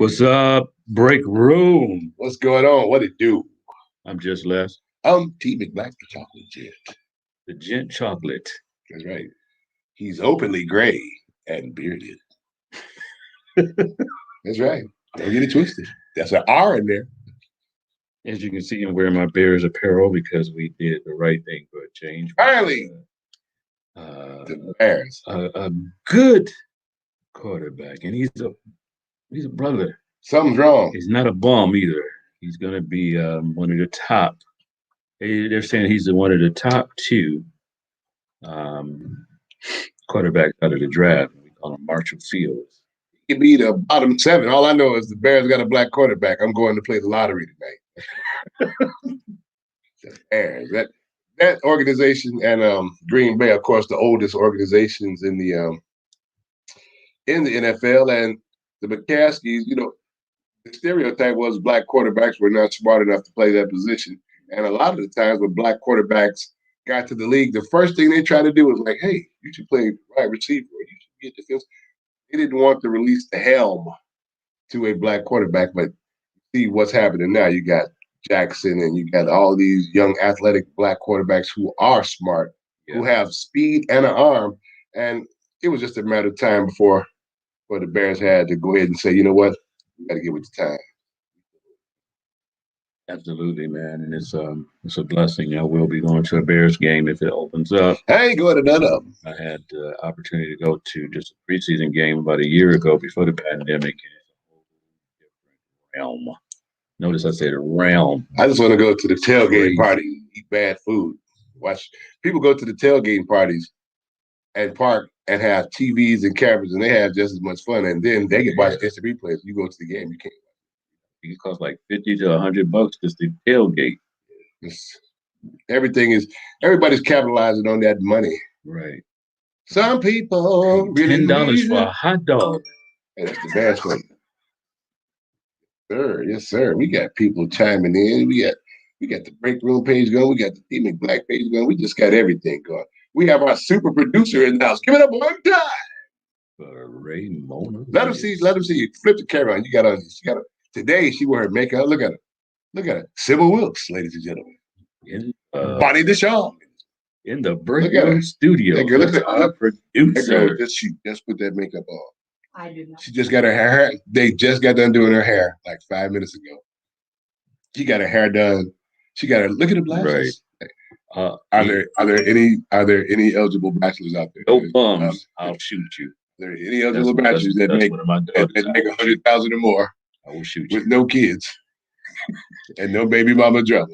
What's up? Break room. What's going on? What it do? I'm just Les, I'm T McBlack, the chocolate jet. the gent chocolate. That's right. He's openly gray and bearded. That's right. Don't get it twisted. That's an R in there. As you can see, I'm wearing my Bears apparel because we did the right thing for a change. Finally, Uh, the Bears. a good quarterback, and he's a brother. Something's wrong. He's not a bum either. He's going to be one of the top. They're saying he's one of the top two um, quarterbacks out of the draft. We call him Marshall Fields. He could be the bottom seven. All I know is the Bears got a black quarterback. I'm going to play the lottery tonight. The Bears. That organization and Green Bay, of course, the oldest organizations in the NFL, and the McCaskies. The stereotype was black quarterbacks were not smart enough to play that position. And a lot of the times when black quarterbacks got to the league, the first thing they tried to do was like, hey, you should play wide receiver, or you should be a defense. They didn't want to release the helm to a black quarterback, but see what's happening now. You got Jackson and you got all these young athletic black quarterbacks who are smart, who have speed and an arm. And it was just a matter of time before the Bears had to go ahead and say, you know what? We got to get with the time. Absolutely, man, and it's a blessing. I will be going to a Bears game if it opens up. I ain't going to none of them. I had the opportunity to go to just a preseason game about a year ago before the pandemic, and it's a whole different realm. Notice I said realm. I just want to go to the tailgate party, eat bad food. Watch people go to the tailgate parties and park and have TVs and cameras, and they have just as much fun. And then they can watch instant replays. You go to the game, you can't. It costs like $50 to $100 just to tailgate. Everybody's capitalizing on that money. Right. Some people really $10 for a hot dog. Hey, that's the best one. Sir, yes, sir. We got people chiming in. We got the break room page going. We got the T McBlack page going. We just got everything going. We have our super producer in the house. Give it up one time. For Raymona. Let him see. Let him see. Flip the camera on. You got on. She got. Today she wore her makeup. Look at her. Look at her. Sybil Wilkes, ladies and gentlemen. Bonnie DeShawn. In the BreakRoom studio. That girl, look at our producer. That girl, she just put that makeup on. I do not. She just got her hair. They just got done doing her hair like 5 minutes ago. She got her hair done. She got her. Look at the bachelors. Right. Are there any eligible bachelors out there? No bums. I'll shoot you. Are there any eligible bachelors that make $100,000 or more? I will shoot you. With no kids and no baby mama drama.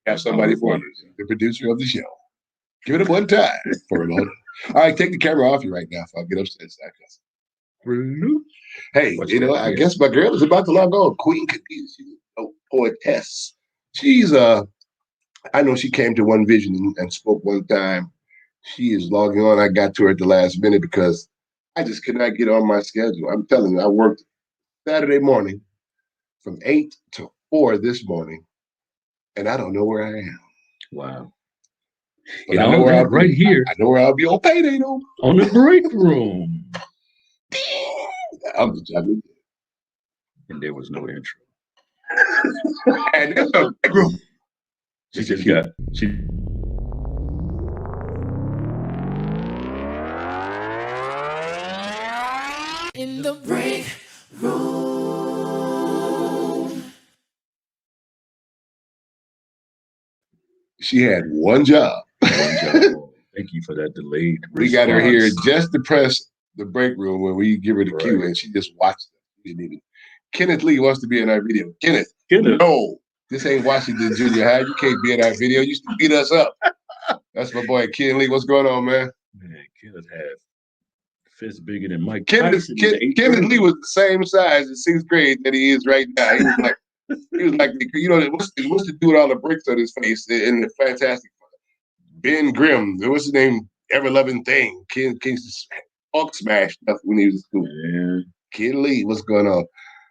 Have somebody for you, the producer of the show. Give it up one time for a moment. All right, take the camera off you right now if I get upstairs. Hey, I guess my girl is about to log on. Queen Khadijah, she's a poetess. She's I know she came to One Vision and spoke one time. She is logging on. I got to her at the last minute because I just could not get on my schedule. I'm telling you, I worked Saturday morning from 8 to 4 this morning, and I don't know where I am. Wow. But I know where I'll be right here. I know where I'll be on payday, though. On the break room. I'm just joking. And there was no intro. And there's no break room. She in the break room. She had one job. Thank you for that delayed response. We got her here just to press the break room when we give her the cue, and she just watched it. She didn't even. Kenneth Lee wants to be in our video. Kenneth. No, this ain't Washington Junior High. You can't be in our video. You used to beat us up. That's my boy Ken Lee. What's going on, man? Man, Kenneth had fists bigger than Mike Kenneth Lee was the same size in 6th grade that he is right now. He was like, what's the dude with all the bricks on his face in the Fantastic Ben Grimm? What's his name? Ever loving thing. King's Hulk smash stuff when he was in school. Yeah. Ken Lee, what's going on?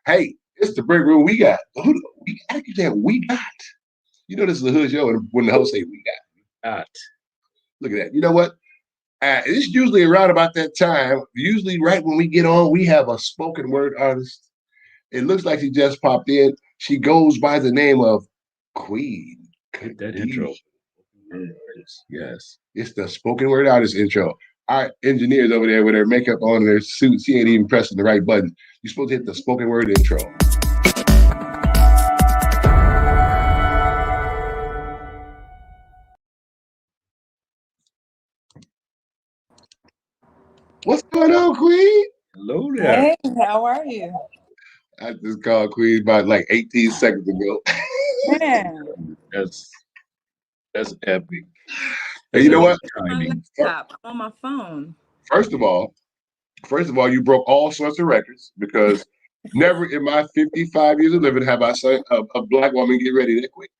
Hey, it's the break room. We got. We got. You know this is the hood show, and when the host say we got. Look at that. You know what? It's usually around about that time. Usually, right when we get on, we have a spoken word artist. It looks like she just popped in. She goes by the name of Queen. Get that intro. Yes. It's the spoken word artist intro. Our engineers over there with their makeup on and their suits, she ain't even pressing the right button. You're supposed to hit the spoken word intro. What's going on, Queen? Hello there. Hey, how are you? I just called Queen about like 18 seconds ago. Man, That's epic. And you know what? my Timing. laptop. I'm on my phone. First of all, you broke all sorts of records because never in my 55 years of living have I seen a black woman get ready that quick.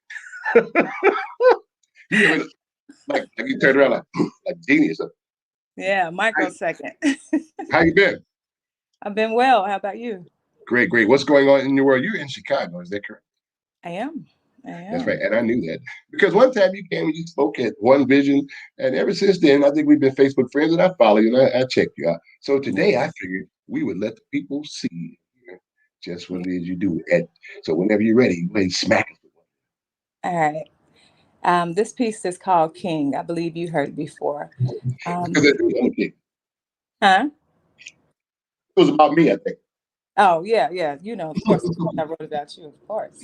You ever, like you turn around like genius. Yeah, microsecond. How you been? I've been well. How about you? Great, great. What's going on in your world? You're in Chicago, is that correct? I am. I am. That's right. And I knew that. Because one time you came and you spoke at One Vision, and ever since then, I think we've been Facebook friends, and I follow you and I check you out. So today I figured we would let the people see just what it is you do. So whenever you're ready, you smack it. All right. This piece is called King. I believe you heard it before. Because it Huh? was about me, I think. Oh, yeah, yeah. Of course, I wrote about you, of course.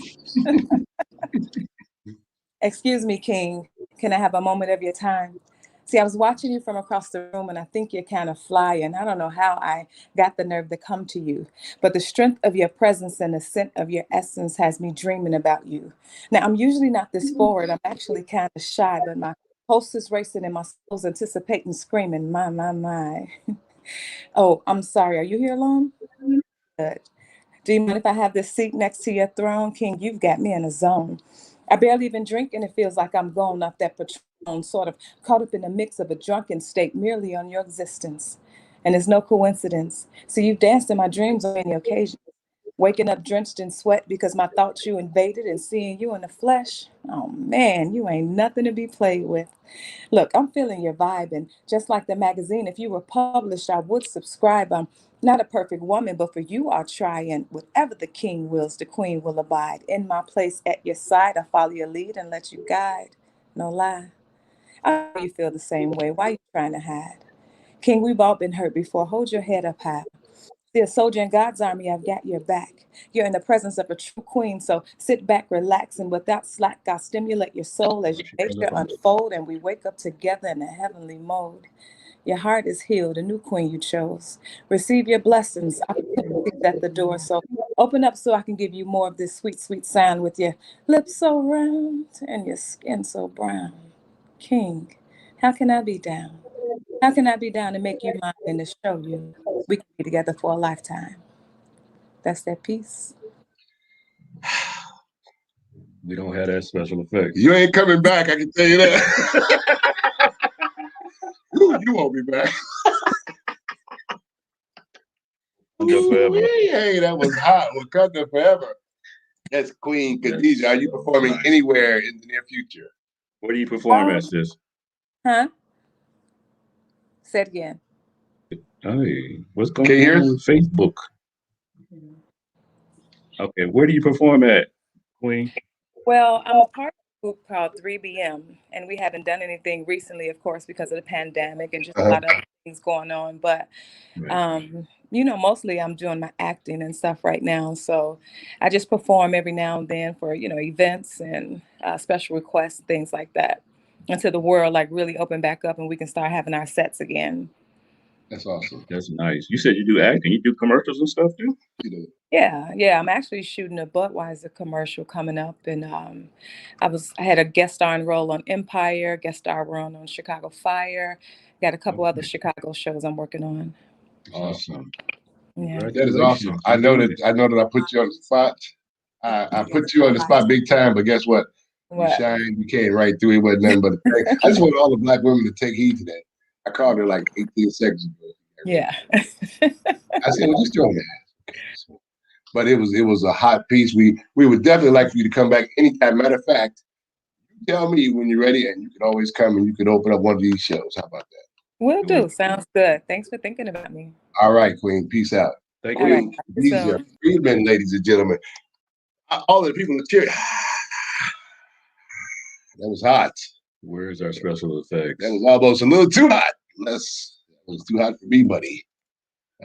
Excuse me, King. Can I have a moment of your time? See, I was watching you from across the room, and I think you're kind of flying. I don't know how I got the nerve to come to you, but the strength of your presence and the scent of your essence has me dreaming about you. Now, I'm usually not this forward. I'm actually kind of shy, but my pulse is racing and my soul's anticipating, screaming, my, my. Oh, I'm sorry. Are you here alone? Good. Do you mind if I have this seat next to your throne? King, you've got me in a zone. I barely even drink, and it feels like I'm going off that Patron, sort of caught up in the mix of a drunken state merely on your existence. And it's no coincidence. So you've danced in my dreams on many occasions, waking up drenched in sweat because my thoughts you invaded and seeing you in the flesh. Oh man, you ain't nothing to be played with. Look, I'm feeling your vibe, and just like the magazine, if you were published, I would subscribe. I'm not a perfect woman, but for you, I'll try, and whatever the king wills, the queen will abide. In my place at your side, I follow your lead and let you guide. No lie. I know you feel the same way. Why are you trying to hide? King, we've all been hurt before. Hold your head up high. See, a soldier in God's army, I've got your back. You're in the presence of a true queen, so sit back, relax, and without slack, I'll stimulate your soul as your nature unfold, and we wake up together in a heavenly mode. Your heart is healed, a new queen you chose. Receive your blessings, opportunities at the door, so open up so I can give you more of this sweet, sweet sound with your lips so round and your skin so brown. King, how can I be down? How can I be down to make you mine and to show you we can be together for a lifetime? That's that piece. We don't have that special effect. You ain't coming back, I can tell you that. You won't be back. Forever. Hey, that was hot. Wakanda forever. That's Queen Khadijah. Are you performing anywhere in the near future? Where do you perform at, sis? Huh? Say it again. Hey, what's going on with Facebook? Okay, where do you perform at, Queen? Well, I'm a part of a group called 3BM, and we haven't done anything recently, of course, because of the pandemic and just a lot of other things going on. But, mostly I'm doing my acting and stuff right now. So I just perform every now and then for, events and special requests, things like that, until the world really open back up and we can start having our sets again. That's awesome. That's nice. You said you do acting. You do commercials and stuff too? Yeah. I'm actually shooting a Budweiser commercial coming up, and I had a guest starring role on Empire, guest star role on Chicago Fire. Got a couple other Chicago shows I'm working on. Awesome. Yeah. That is awesome. I know that I put you on the spot. I put you on the spot big time, but guess what? You shine, you came right through. It wasn't nothing but a thing. I just want all the black women to take heed to that. I called her like 18 seconds ago. Yeah. I said, well, just join that. But it was a hot piece. We would definitely like for you to come back anytime. Matter of fact, you tell me when you're ready, and you can always come and you can open up one of these shows. How about that? Will do. Sounds good. Thanks for thinking about me. All right, Queen. Peace out. Thank All you. right. These So, are freedmen, ladies and gentlemen. All the people in the chair. That was hot. Where's our special effects? That was almost a little too hot. That was too hot for me, buddy.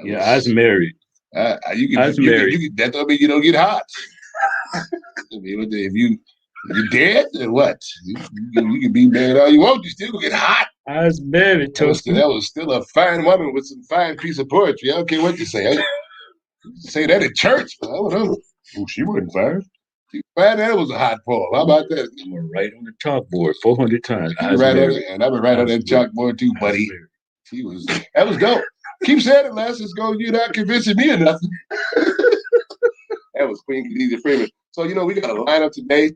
Yeah, I was married. You I was can, married. that don't mean you don't get hot. I mean, if you're dead, then what? You can be mad all you want. You still gonna get hot. I was married. That was still a fine woman with some fine piece of poetry. I don't care what you say. Say that at church. I don't know. Oh, she wasn't fine. She was fine. That was a hot poem. How about that? I'm gonna write on the chalkboard 400 times. I was right on it, and I've been right on that chalkboard too, buddy. That was dope. Keep saying it, Les. It's going. You're not convincing me of nothing. That was Queen Khadijah Freeman. So we got a lineup today.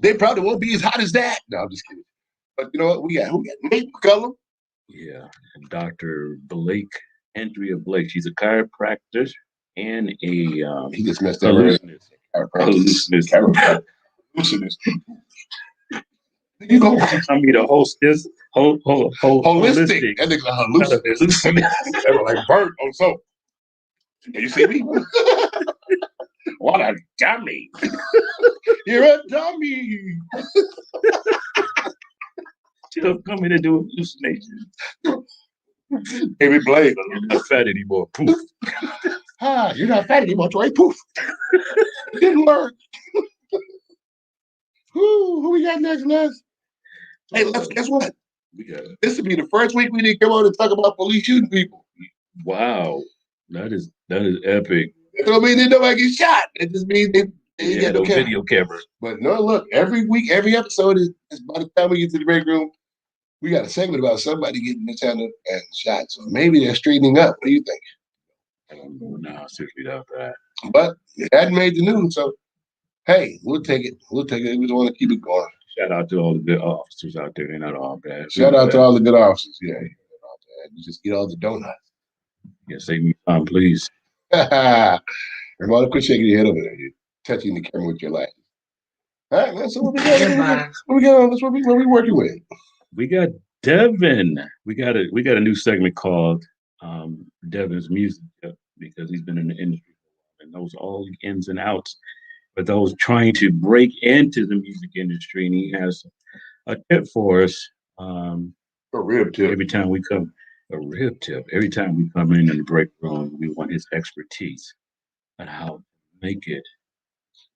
They probably won't be as hot as that. No, I'm just kidding. But you know what? We got Nate McCullum. Yeah, Dr. Blake, Andrea Blake. She's a chiropractor and a he just messed that right. Hallucinist. You go. I mean, the hostess, holistic. That nigga's a hallucinist. They were like burnt on soap. Can you see me? What a dummy. You're a dummy. She'll come in and do hallucinations. Baby Blake. You're not fat anymore. Poof. You're not fat anymore. Troy. Poof. It didn't work. Who we got next, Les? Hey, Les, guess what? This would be the first week we need to come on and talk about police shooting people. Wow. That is epic. It don't mean that nobody gets shot. It just means they got no video camera. But no, look, every week, every episode is by the time we get to the break room, we got a segment about somebody getting mishandled and shot. So maybe they're straightening up. What do you think? I don't know. No, seriously about that. But it hadn't made the news, so hey, we'll take it. We just want to keep it going. Shout out to all the good officers out there. They're not all bad. Shout out to all the good officers. Yeah, you just eat all the donuts. Yeah, save me time, please. Ramona, quit shaking your head over there. You're touching the camera with your lashes. All right, man. So what we got? What we working with? We got Devin. We got a new segment called Devin's Music because he's been in the industry and knows all the ins and outs. But those trying to break into the music industry, and he has a tip for us. A rib tip. Every time we come, a rib tip. Every time we come in the break room, we want his expertise on how to make it.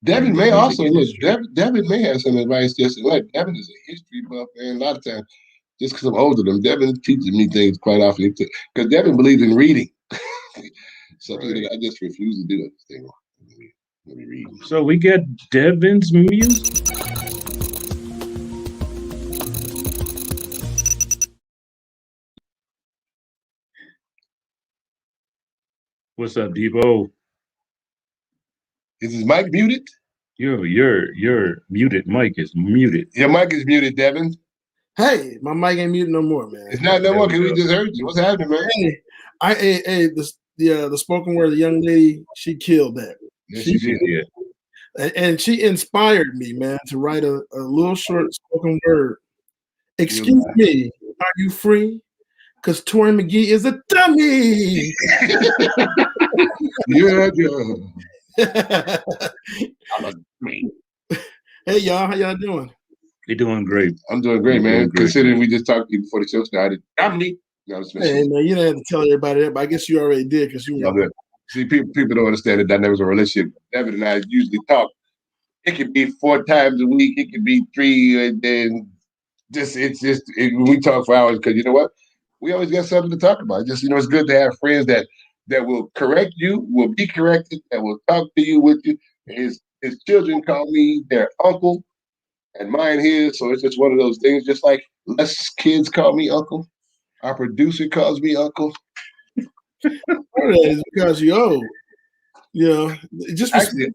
Devin May also look. Devin May has some advice. Just like Devin is a history buff, man. A lot of times, just because I'm older than him, Devin teaches me things quite often. Because Devin believes in reading. Something that I just refuse to do at this thing. Let me read. So we get Devin's music. What's up, Debo? Is his mic muted? Your muted mic is muted. Your mic is muted, Devin. Hey, my mic ain't muted no more, man. It's not no more because we just heard you. What's happening, man? Hey, the spoken word, the young lady, she killed that. Yes, she did. And she inspired me, man, to write a little short spoken word. Excuse me, are you free? Because Tori McGee is a dummy. Yeah. I'm a dummy. Hey, y'all, how y'all doing? You're doing great. I'm doing great, man. Considering we just talked to you before the show started. Dummy. No, hey, man, you didn't have to tell everybody that, but I guess you already did because you were. See, people don't understand the dynamics of a relationship. Devin and I usually talk. It could be 4 times a week. It could be 3, and then we talk for hours because you know what? We always got something to talk about. Just it's good to have friends that will correct you, will be corrected, that will talk to you with you. His children call me their uncle, and mine his. So it's just one of those things. Just like less kids call me uncle, our producer calls me uncle. It's because you're old. You know, actually,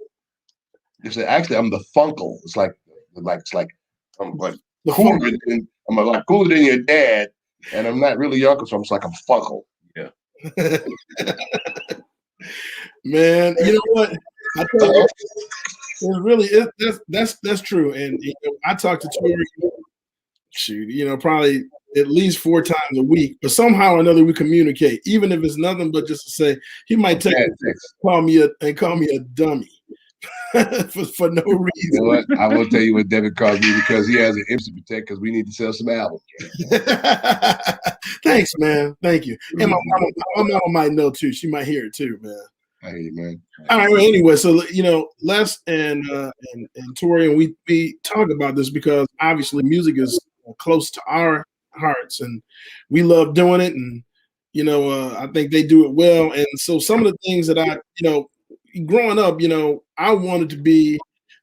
I'm the funkle. It's like I'm like cooler than I'm a lot cooler than your dad, and I'm not really your uncle, so I'm just like I'm funkle. Yeah. Man, you know what? I tell you, it really is. That's true. And I talked to Tori shoot, probably at least 4 times a week, but somehow or another we communicate, even if it's nothing but just to say he might call me a dummy for no reason. You know what? I will tell you what Devin calls me because he has an image to protect because we need to sell some albums. Thanks, man. Thank you. And my mama might know too. She might hear it too, man. I hear you, man. All right. Well, anyway, so Les and Tori and we talk about this because obviously music is close to our hearts, and we love doing it. And I think they do it well. And so some of the things that I growing up, I wanted to be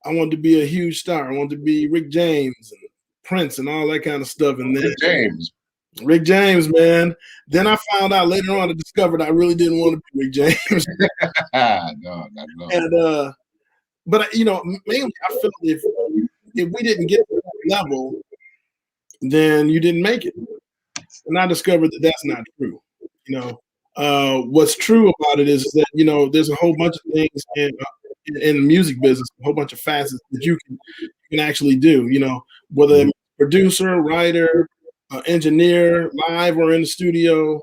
a huge star. I wanted to be Rick James and Prince and all that kind of stuff. And then Rick James, man. Then I found out later on, I discovered I really didn't want to be Rick James. No. And but mainly I felt if we didn't get to that level, then you didn't make it. And I discovered that that's not true. What's true about it is that there's a whole bunch of things in the music business, a whole bunch of facets that you can actually do. Whether it's producer, writer, engineer, live or in the studio.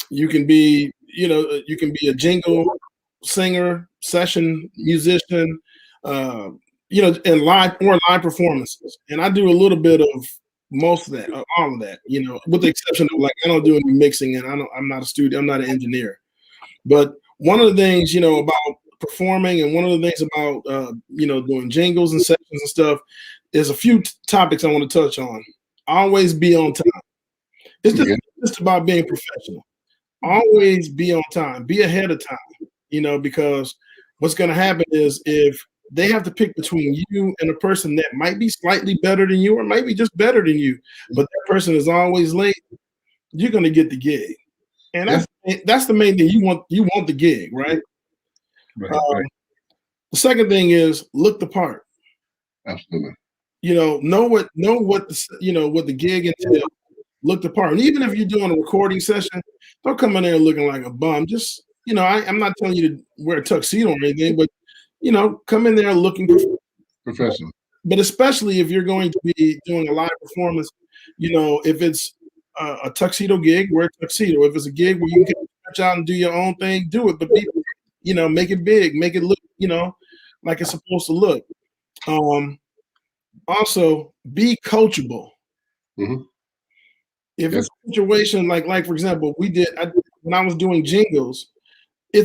You can be a jingle singer, session musician, and live performances. And I do a little bit of most of that, all of that, with the exception of I don't do any mixing, and I'm not a studio, I'm not an engineer. But one of the things, about performing, and one of the things about doing jingles and sessions and stuff, is a few topics I want to touch on. Always be on time. It's just about being professional. Always be on time. Be ahead of time. Because what's going to happen is if they have to pick between you and a person that might be slightly better than you or might be just better than you, but that person is always late, you're going to get the gig. And that's the main thing. You want the gig, right? Right. The second thing is look the part. Absolutely. Know what the gig entails. Look the part. And even if you're doing a recording session, don't come in there looking like a bum. Just, I'm not telling you to wear a tuxedo or anything, but come in there looking professional. But especially if you're going to be doing a live performance, if it's a tuxedo gig, wear a tuxedo. If it's a gig where you can stretch out and do your own thing, do it. But make it big, make it look, like it's supposed to look. Also, be coachable. Mm-hmm. If it's a situation like for example, when I was doing jingles, you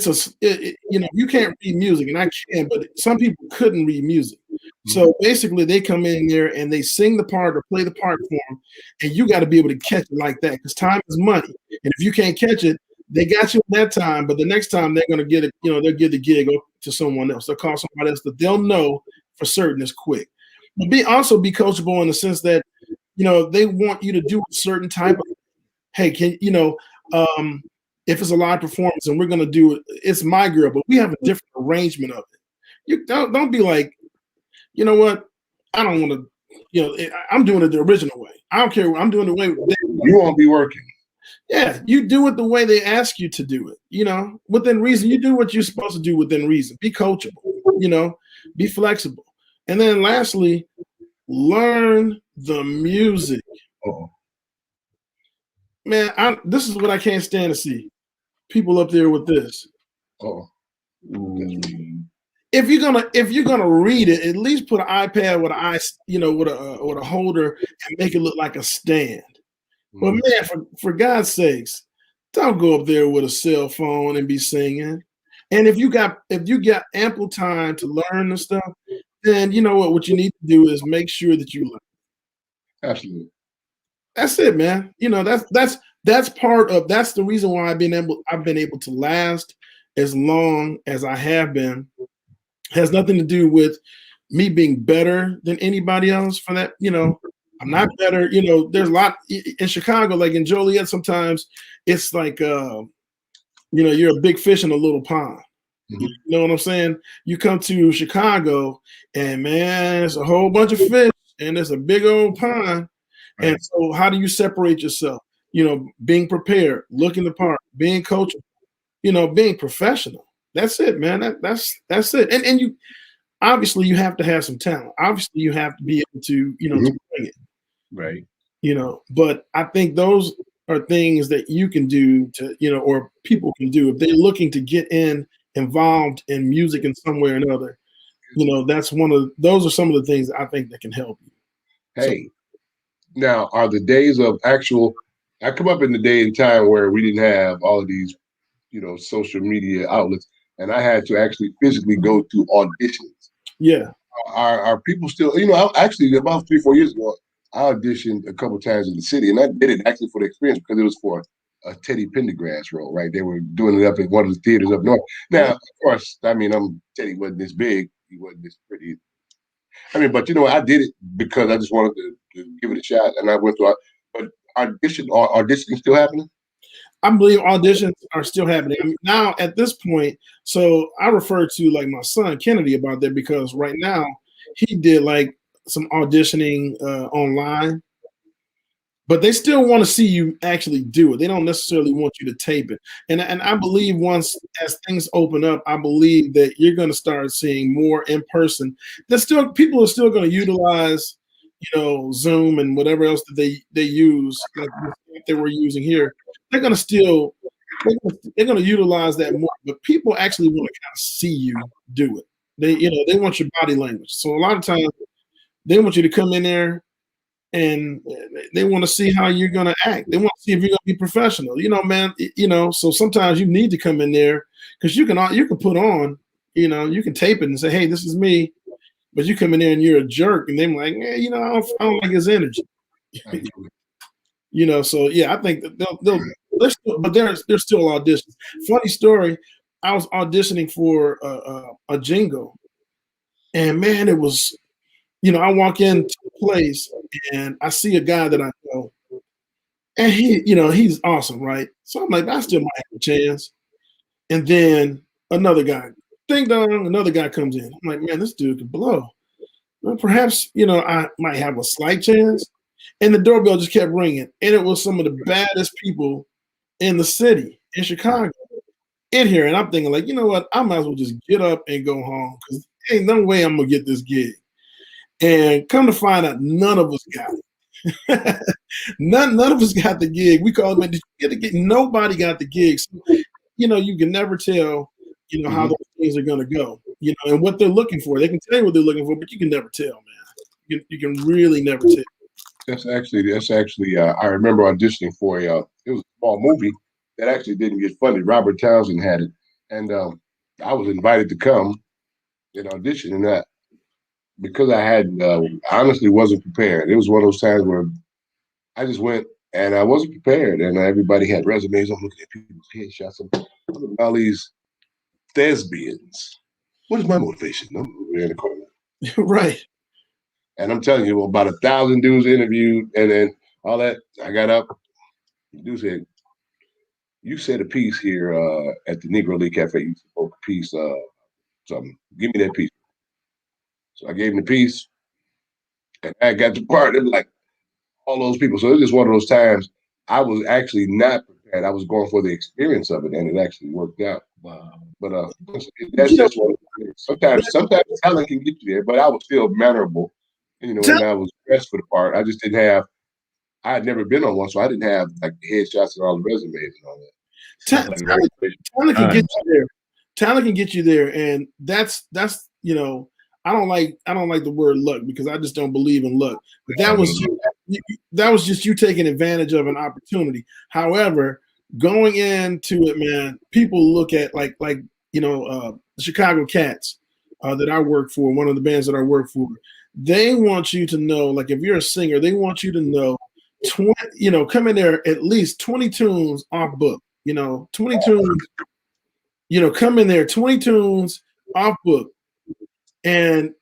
can't read music, and I can, but some people couldn't read music. Mm-hmm. So basically, they come in there and they sing the part or play the part for them, and you got to be able to catch it like that because time is money. And if you can't catch it, they got you that time, but the next time they're going to get it, they'll give the gig to someone else. They'll call somebody else that they'll know for certain is quick. But be coachable in the sense that, they want you to do a certain type of, hey, can, if it's a live performance and we're going to do it, it's my girl, but we have a different arrangement of it. You don't be like, you know what? I don't want to, I'm doing it the original way. I don't care. I'm doing the way. You won't be working. Yeah, you do it the way they ask you to do it, within reason. You do what you're supposed to do within reason. Be coachable, be flexible. And then lastly, learn the music. Uh-oh. Man, this is what I can't stand to see. People up there with this. Oh. If you're gonna read it, at least put an iPad with a holder and make it look like a stand. But man, for God's sakes, don't go up there with a cell phone and be singing. And if you got ample time to learn the stuff, then you know what you need to do is make sure that you learn. Absolutely. That's it, man. That's part of that's the reason why I've been able to last as long as I have been. It has nothing to do with me being better than anybody else for that, I'm not better. There's a lot in Chicago, like in Joliet, sometimes it's like, you're a big fish in a little pond. Mm-hmm. You know what I'm saying? You come to Chicago and man, it's a whole bunch of fish and it's a big old pond. Right. And so how do you separate yourself? Being prepared, looking the part, being coachable, being professional. That's it, man. That's it. And you obviously you have to have some talent. Obviously you have to be able to, to bring it. Right. But I think those are things that you can do to, or people can do if they're looking to get involved in music in some way or another. Those are some of the things I think that can help you. Hey, now are the days of actual? I come up in the day and time where we didn't have all of these, social media outlets, and I had to actually physically go to auditions. Yeah. Are people still? Actually, about 3-4 years ago, I auditioned a couple times in the city, and I did it actually for the experience because it was for a Teddy Pendergrass role. Right, they were doing it up at one of the theaters up north. Now, of course, Teddy wasn't this big, he wasn't this pretty. But I did it because I just wanted to give it a shot, and I went through. But auditioning still happening? I believe auditions are still happening. Now at this point, so I refer to like my son Kennedy about that because right now he did like some auditioning online, but they still want to see you actually do it. They don't necessarily want you to tape it. And I believe once as things open up, I believe that you're going to start seeing more in person. People are still going to utilize, Zoom and whatever else that they use, like that we're using here. They're going to utilize that more, but people actually want to kind of see you do it. They want your body language. So a lot of times they want you to come in there and they want to see how you're going to act. They want to see if you're going to be professional, man, so sometimes you need to come in there because you can put on, you can tape it and say, hey, this is me. But you come in there and you're a jerk and they're like, I don't like his energy. So yeah, I think that there's still auditions. Funny story, I was auditioning for a jingle, and man, it was, I walk into the place and I see a guy that I know, and he's awesome, right? So I'm like, I still might have a chance. And then another guy, ding dong, another guy comes in. I'm like, man, this dude can blow. Well, perhaps I might have a slight chance. And the doorbell just kept ringing, and it was some of the baddest people in the city, in Chicago, in here. And I'm thinking, like, you know what? I might as well just get up and go home because ain't no way I'm gonna get this gig. And come to find out, none of us got it. none of us got the gig. We called them, did you get the gig? Nobody got the gig. So, you can never tell, how those things are gonna go, and what they're looking for. They can tell you what they're looking for, but you can never tell, man. You can really never tell. That's actually. I remember auditioning for it was a small movie that actually didn't get funded. Robert Townsend had it, and I was invited to come and audition, and that because I had honestly wasn't prepared. It was one of those times where I just went and I wasn't prepared, and everybody had resumes. I'm looking at people's headshots. I'm looking at all these thespians. What is my motivation? I'm in the corner. Right. And I'm telling you, about 1,000 dudes interviewed, and then all that. I got up. The dude said, "You said a piece here at the Negro League Cafe. You spoke a piece, something. Give me that piece." So I gave him the piece, and I got the part. It was like all those people. So it was just one of those times I was actually not prepared. I was going for the experience of it, and it actually worked out. Wow. But that's just one of the things. Sometimes talent can get you there, but I was still mannerable. And I was dressed for the part. I just didn't have. I had never been on one, so I didn't have like the headshots and all the resumes and all that. Talent can get you there. Talent can get you there, and that's I don't like the word luck because I just don't believe in luck. But that was just you taking advantage of an opportunity. However, going into it, man, people look at like the Chicago Cats that I work for, one of the bands that I work for. They want you to know, like if you're a singer, they want you to know 20, come in there at least 20 tunes off book, 20 tunes, come in there 20 tunes off book. And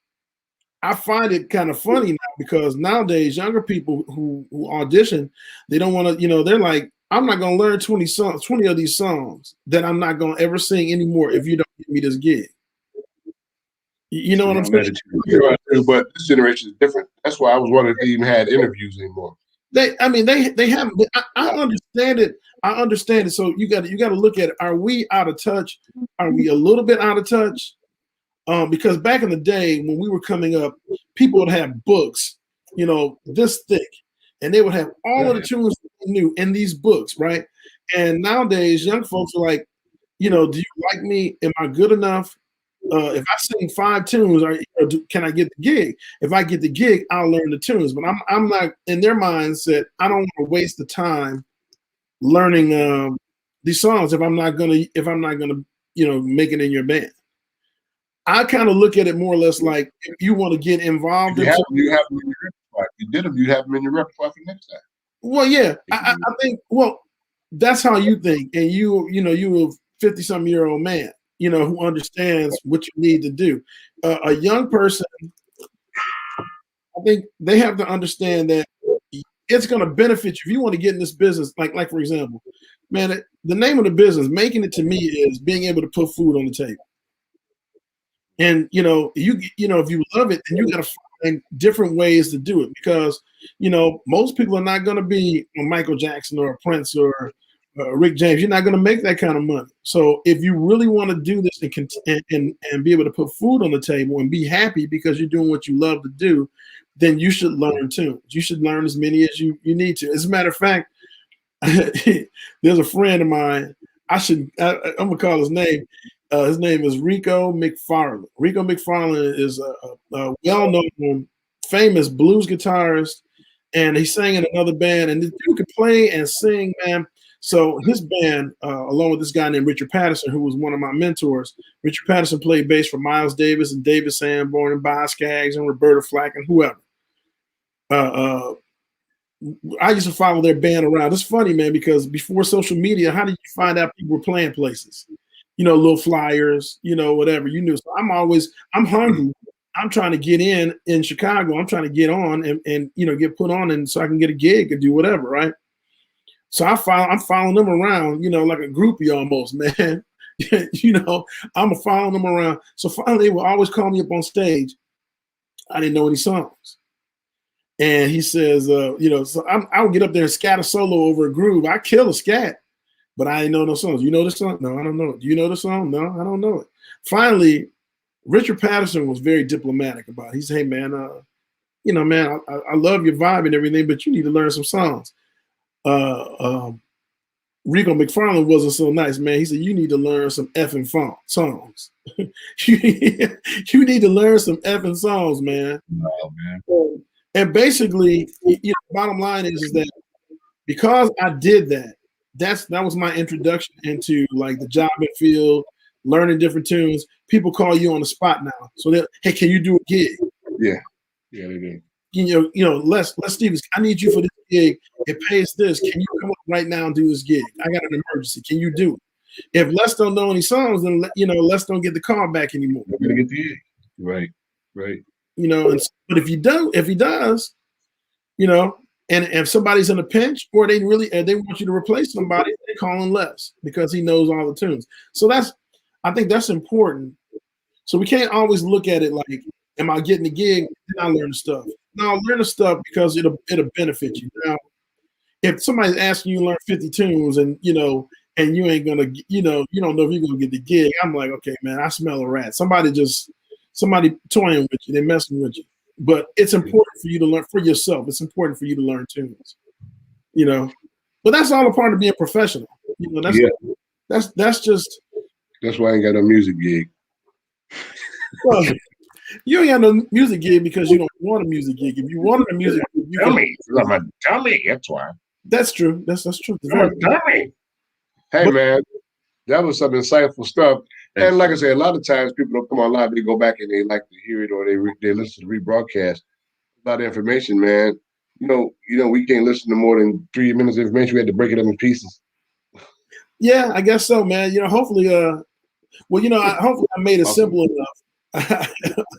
I find it kind of funny now because nowadays younger people who audition, they don't want to, they're like, I'm not going to learn 20 of these songs that I'm not going to ever sing anymore if you don't give me this gig. You know what I'm saying? But this generation is different. That's why I was wondering if they even had interviews anymore. They haven't. I understand it. I understand it. So you got to look at it. Are we out of touch? Are we a little bit out of touch? Because back in the day when we were coming up, people would have books, this thick, and they would have all of the tunes they knew in these books, right? And nowadays, young folks are like, you know, do you like me? Am I good enough? If I sing 5 tunes, can I get the gig? If I get the gig, I'll learn the tunes. But I'm not, in their mindset, I don't want to waste the time learning these songs if I'm not gonna make it in your band. I kind of look at it more or less like if you want to get involved. You have them in your repertoire. You did them. You have them in your repertoire for next time. Well, yeah, I think. Well, that's how you think, and you a 50-something-year-old man, who understands what you need to do. A young person, I think they have to understand that it's going to benefit you if you want to get in this business. Like for example, man, the name of the business, making it, to me, is being able to put food on the table. And if you love it, then you got to find different ways to do it, because most people are not going to be a Michael Jackson or a Prince or Rick James. You're not going to make that kind of money. So if you really want to do this and be able to put food on the table and be happy because you're doing what you love to do, then you should learn tunes. You should learn as many as you need to. As a matter of fact, there's a friend of mine. I'm gonna call his name. His name is Rico McFarland. Rico McFarland is a well-known, famous blues guitarist, and he sang in another band. And the dude could play and sing, man. So his band, along with this guy named Richard Patterson, who was one of my mentors. Richard Patterson played bass for Miles Davis and David Sanborn and Boz Scaggs and Roberta Flack and whoever. I used to follow their band around. It's funny, man, because before social media, how did you find out people were playing places? Little flyers, whatever, you knew. So I'm hungry. I'm trying to get in Chicago. I'm trying to get on and get put on, and so I can get a gig and do whatever, right? So I'm following them around, like a groupie almost, man. I'm following them around. So finally, they would always call me up on stage. I didn't know any songs. And he says, so I would get up there and scat a solo over a groove. I kill a scat. But I didn't know no songs. You know the song? No, I don't know it. Do you know the song? No, I don't know it. Finally, Richard Patterson was very diplomatic about it. He said, hey, man, man, I love your vibe and everything, but you need to learn some songs. Rico McFarland wasn't so nice, man. He said, you need to learn some effing songs. You need to learn some effing songs, man. Oh, man. And basically, bottom line is that because I did that, that was my introduction into like the jobbing field, learning different tunes. People call you on the spot now. So hey, can you do a gig? Yeah, they do. Les Stevens, I need you for this gig. It pays this. Can you come up right now and do this gig? I got an emergency. Can you do it? If Les don't know any songs, then Les don't get the call back anymore. We're gonna get the gig. Right. But if he does, and if somebody's in a pinch or they want you to replace somebody, they call him Les because he knows all the tunes. So I think that's important. So we can't always look at it like, am I getting the gig? Then I learn the stuff. No, I'll learn the stuff because it'll benefit you. Now, if somebody's asking you to learn 50 tunes and you ain't gonna, you don't know if you're gonna get the gig, I'm like, okay, man, I smell a rat. Somebody toying with you, they're messing with you. But it's important for you to learn for yourself. It's important for you to learn tunes, But that's all a part of being professional. That's just. That's why I ain't got no music gig. Well, you ain't got no music gig because you don't want a music gig. If you wanted a music gig, I'm a dummy. That's why. That's true. That's true. I'm a dummy. Hey, man, that was some insightful stuff. And like I said, a lot of times people don't come on live. They go back and they like to hear it or they listen to the rebroadcast. A lot of information, man. We can't listen to more than 3 minutes of information. We had to break it up in pieces. Yeah, I guess so, man. Hopefully, hopefully I made it simple enough.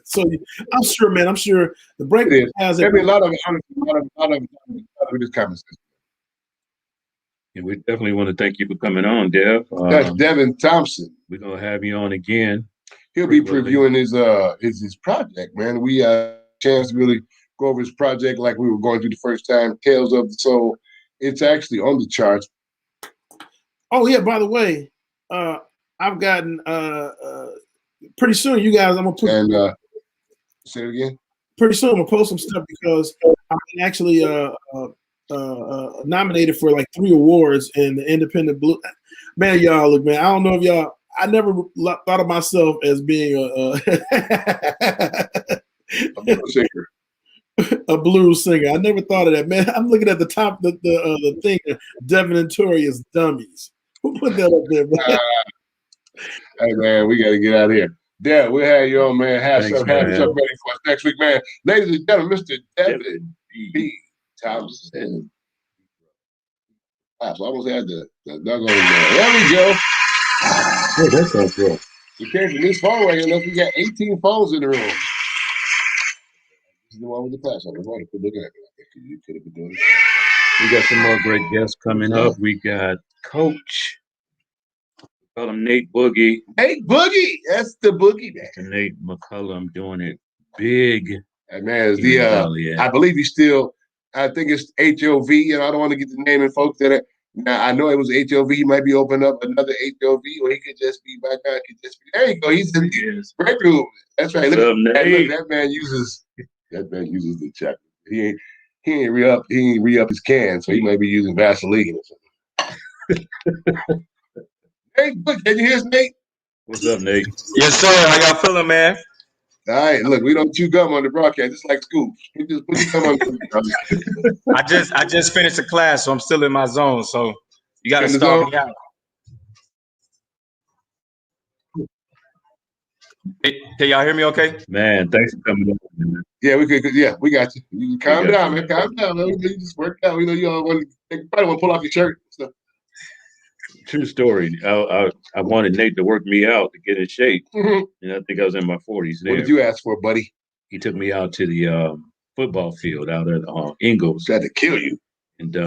So I'm sure, man. I'm sure the break has a lot of this conversation. Yeah, we definitely want to thank you for coming on, Dev. That's Devin Thompson. We're gonna have you on again. He'll be previewing his project, man. We had a chance to really go over his project like we were going through the first time. Tales of the Soul. It's actually on the charts. Oh yeah, by the way, I've gotten pretty soon. You guys, I'm gonna put say it again. Pretty soon I'm gonna post some stuff because I'm actually nominated for like 3 awards in the Independent Blue. Man, y'all look, man. I don't know if y'all. I never thought of myself as being A blues singer. a blues singer. I never thought of that, man. I'm looking at the top, the thing, Devin and Tori is dummies. Who put that up there, man? Hey man, we got to get out of here. Dad, we'll have you on, man. Have Thanks, something man. ready for us next week, man. Ladies and gentlemen, Mr. Devin B. Thompson. I almost had the dug on there. There we go. Oh, that sounds good. We came from this phone right here. We got 18 phones in the room. This is the one with the class on the right. If you're looking at it, you could have been doing it. We got some more great guests coming up. We got Coach. Call him Nate Boogie. Nate Boogie. That's the Boogie man. Mr. Nate McCullum doing it big. That man is the, I believe he's still, I think it's HOV, and I don't want to get the name and folks that are, now I know it was HOV. He might be opening up another HOV, or he could just be back out. There you go. He's in the break room. That's right. Look, that man uses the check. He ain't re-up his can, so he might be using Vaseline or something. Hey, look, can you hear us, Nate? What's up, Nate? Yes, sir. How y'all feeling, man? All right, look, we don't chew gum on the broadcast. It's like school. We just put the gum on the I just finished a class, so I'm still in my zone. So you got to start me out. Hey, can y'all hear me okay? Man, thanks for coming up. Man. Yeah, we could. Yeah, we got you. You calm down, man. Calm down, man. You just worked out. We know you all want to probably want to pull off your shirt. So. True story. I wanted Nate to work me out to get in shape, and I think I was in my 40s. There. What did you ask for, buddy? He took me out to the football field out at Ingalls. Tried to kill you. And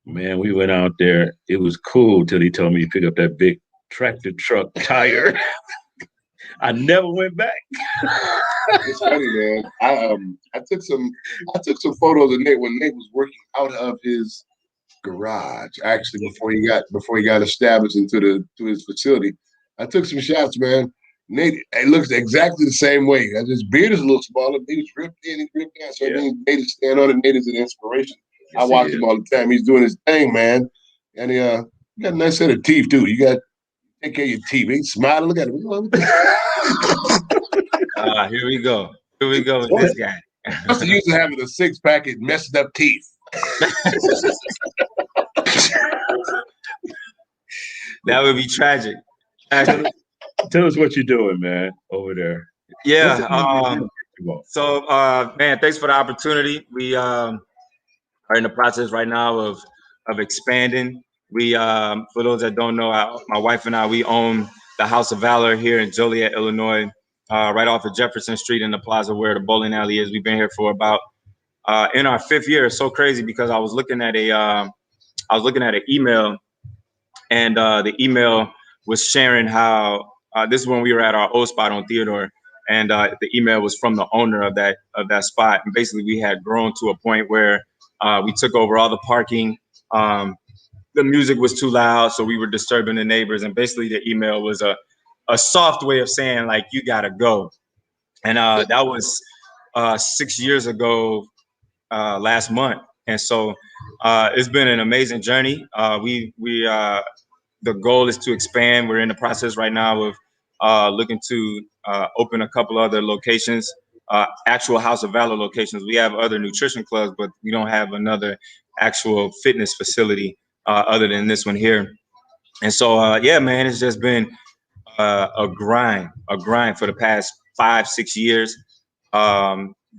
man, we went out there. It was cool till he told me to pick up that big tractor truck tire. I never went back. It's funny, man. I took some photos of Nate when Nate was working out of his garage. Actually, before he got established into his facility, I took some shots, man. Nate, it looks exactly the same way. His beard is a little smaller. He was ripped in and ripped down. So I mean, Nate is stand on it. Nate is an inspiration. Yes, I watch him all the time. He's doing his thing, man. And he got a nice set of teeth too. You got take care of your teeth. He's smiling. Look at him. Here we go. Here we go with this guy. What's the use of having a 6-pack and messed up teeth? That would be tragic. Tell us what you're doing, man, over there. Yeah. So, man, thanks for the opportunity. We are in the process right now of expanding. We, for those that don't know, my wife and I, we own the House of Valor here in Joliet, Illinois, right off of Jefferson Street in the plaza where the bowling alley is. We've been here for about in our 5th year. It's so crazy because I was looking at an email, and the email was sharing how this is when we were at our old spot on Theodore, and the email was from the owner of that spot. And basically, we had grown to a point where we took over all the parking. The music was too loud, so we were disturbing the neighbors. And basically, the email was a soft way of saying, like, you gotta go. And that was 6 years ago last month. And so it's been an amazing journey. The goal is to expand. We're in the process right now of looking to open a couple other locations, actual House of Valor locations. We have other nutrition clubs, but we don't have another actual fitness facility other than this one here. And so, yeah, man, it's just been a grind for the past 5-6 years,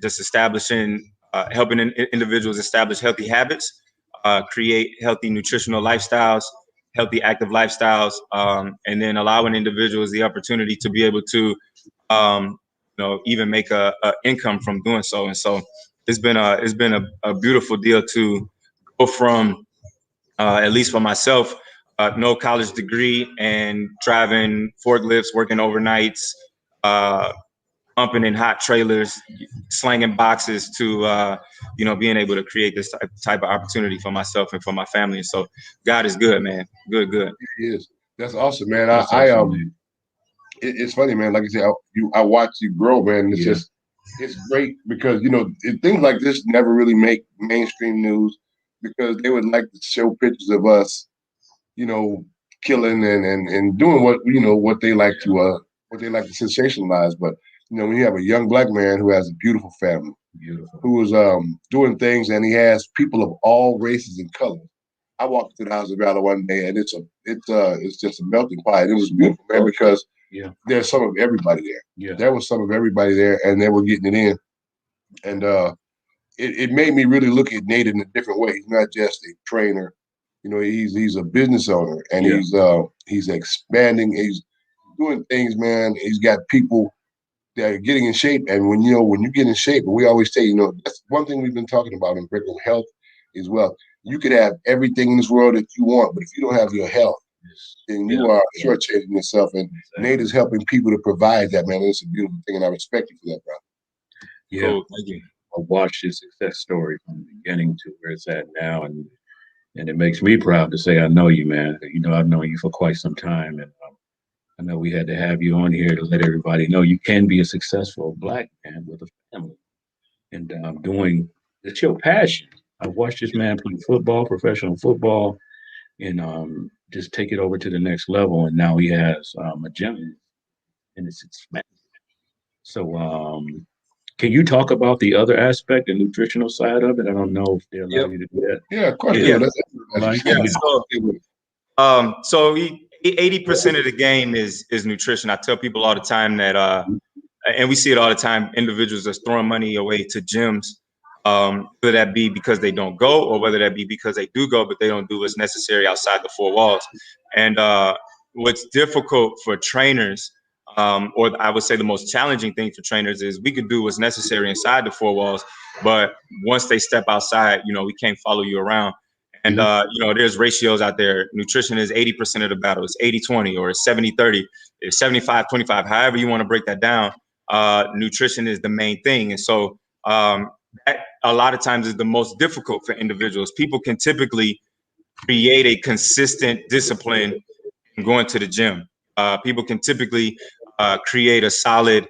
just establishing, helping individuals establish healthy habits, create healthy nutritional lifestyles, healthy active lifestyles, and then allowing individuals the opportunity to be able to, even make a income from doing so. And so it's been a beautiful deal to go from, at least for myself, no college degree and driving forklifts, working overnights, pumping in hot trailers, slanging boxes to, being able to create this type of opportunity for myself and for my family. And so God is good, man. Good. He is. That's awesome, man. It's funny, man. Like I said, I watch you grow, man. It's just, it's great because, things like this never really make mainstream news. because they would like to show pictures of us, you know, killing and doing what what they like to sensationalize. But when you have a young black man who has a beautiful family, who is doing things, and he has people of all races and colors. I walked through the house of Valor one day, and it's just a melting pot. And it was beautiful, man, because there's some of everybody there. Yeah. There was some of everybody there, and they were getting it in. And it made me really look at Nate in a different way. He's not just a trainer. He's a business owner, and he's expanding. He's doing things, man. He's got people that are getting in shape. And when you get in shape, and we always say, that's one thing we've been talking about in BreakRoom, health as well. You could have everything in this world that you want, but if you don't have your health, then you are shortchanging yourself. And Nate is helping people to provide that, man. It's a beautiful thing, and I respect you for that, brother. Yeah, cool. Thank you. I watched his success story from the beginning to where it's at now, and it makes me proud to say I know you, man. I've known you for quite some time, and I know we had to have you on here to let everybody know you can be a successful black man with a family, and doing it's your passion. I watched this man play football, professional football, and just take it over to the next level. And now he has a gym, and it's expanded. So, can you talk about the other aspect, the nutritional side of it? I don't know if they allow you to do that. Yeah, of course. Yeah. So 80% of the game is nutrition. I tell people all the time that, and we see it all the time, individuals that's throwing money away to gyms, whether that be because they don't go or whether that be because they do go, but they don't do what's necessary outside the four walls. And what's difficult for trainers, or I would say the most challenging thing for trainers, is we could do what's necessary inside the four walls, but once they step outside, we can't follow you around. And, there's ratios out there. Nutrition is 80% of the battle. It's 80-20 or it's 70-30, it's 75-25, however you want to break that down. Nutrition is the main thing. And so that a lot of times is the most difficult for individuals. People can typically create a consistent discipline in going to the gym. People can typically create a solid,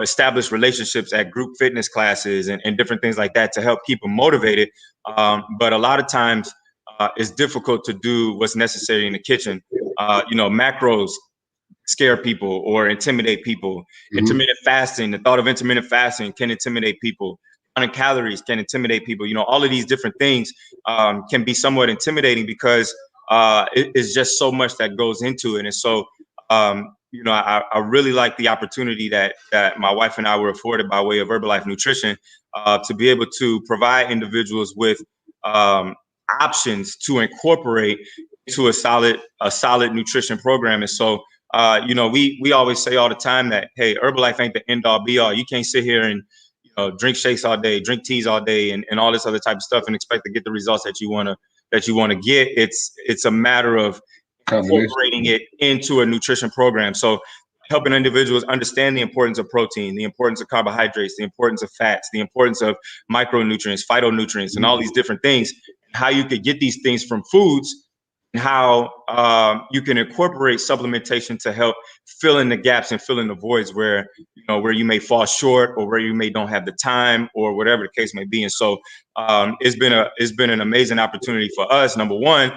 establish relationships at group fitness classes and different things like that to help keep them motivated. But a lot of times it's difficult to do what's necessary in the kitchen. Macros scare people or intimidate people. Intermittent fasting, the thought of intermittent fasting can intimidate people. Counting calories can intimidate people. All of these different things can be somewhat intimidating because it's just so much that goes into it. And so, I really like the opportunity that my wife and I were afforded by way of Herbalife Nutrition to be able to provide individuals with options to incorporate into a solid nutrition program. And so, we always say all the time that, hey, Herbalife ain't the end all be all. You can't sit here and drink shakes all day, drink teas all day, and all this other type of stuff and expect to get the results that you want to get. It's a matter of incorporating it into a nutrition program. So helping individuals understand the importance of protein, the importance of carbohydrates, the importance of fats, the importance of micronutrients, phytonutrients, and all these different things, how you could get these things from foods, and how you can incorporate supplementation to help fill in the gaps and fill in the voids where you may fall short or where you may don't have the time or whatever the case may be. And so it's been an amazing opportunity for us. Number one,